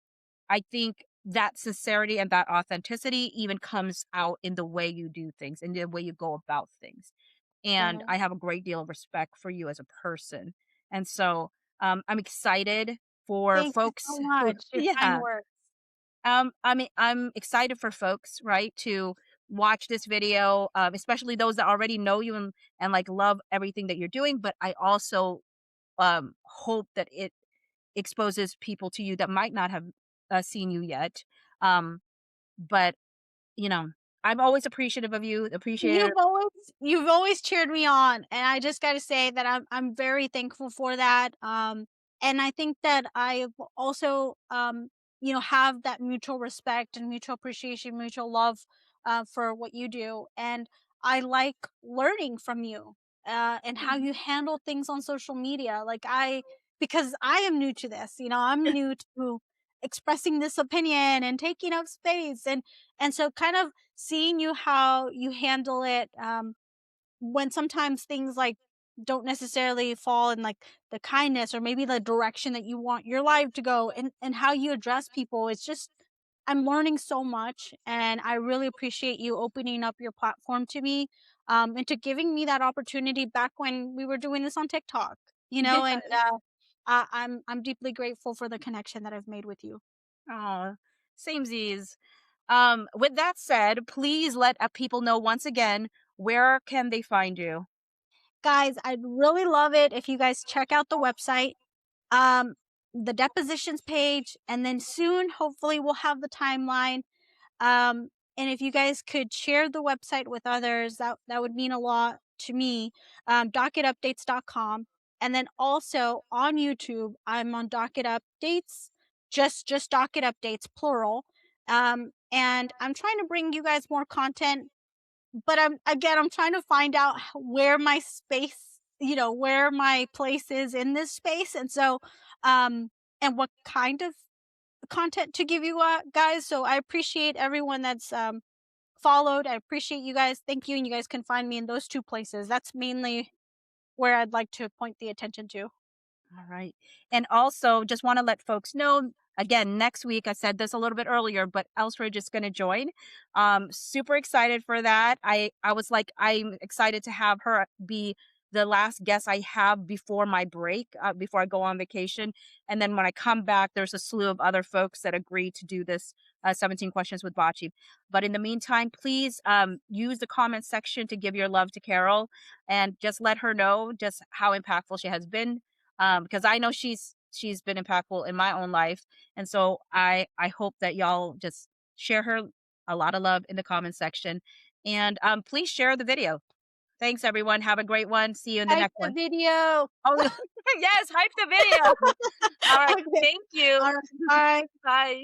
I think that sincerity and that authenticity even comes out in the way you do things and the way you go about things. And Yeah. I have a great deal of respect for you as a person. And so I'm excited for Thank you folks so who, much. Your kind yeah. words. I mean, I'm excited for folks, right, to watch this video, especially those that already know you and like love everything that you're doing. But I also hope that it exposes people to you that might not have seen you yet. Um, but you know, I'm always appreciative of you. Appreciative. You've always cheered me on, and I just got to say that I'm very thankful for that. And I think that I also have that mutual respect and mutual appreciation, mutual love for what you do, and I like learning from you and how Mhm. you handle things on social media. Because I am new to this, I'm new to expressing this opinion and taking up space, and so kind of seeing how you handle it, when sometimes things like don't necessarily fall in like the kindness or maybe the direction that you want your life to go, and how you address people. It's just I'm learning so much, and I really appreciate you opening up your platform to me, and to giving me that opportunity back when we were doing this on TikTok. And I'm deeply grateful for the connection that I've made with you. Oh, samesies. With that said, please let people know once again where can they find you. Guys, I'd really love it if you guys check out the website, um, the depositions page, and then soon, hopefully, we'll have the timeline. And if you guys could share the website with others, that would mean a lot to me. Docketupdates.com, and then also on YouTube, I'm on Docket Updates, just Docket Updates plural. And I'm trying to bring you guys more content, but I'm trying to find out where my space, where my place is in this space, and so and what kind of content to give you guys. So I appreciate everyone that's followed. I appreciate you guys. Thank you, and you guys can find me in those two places. That's mainly where I'd like to point the attention to. All right. And also, just want to let folks know again, next week, I said this a little bit earlier, but Elsridge is going to join. Super excited for that. I was like, I'm excited to have her be the last guest I have before my break, before I go on vacation. And then when I come back, there's a slew of other folks that agree to do this 17 questions with Bocce. But in the meantime, please use the comment section to give your love to Carol and just let her know just how impactful she has been, because I know she's been impactful in my own life, and so I hope that y'all just share her a lot of love in the comment section, and please share the video. Thanks everyone. Have a great one. See you in the Like next the one. video. Oh yes, hype the video. All right. Okay. Thank you. All right. Bye. Bye.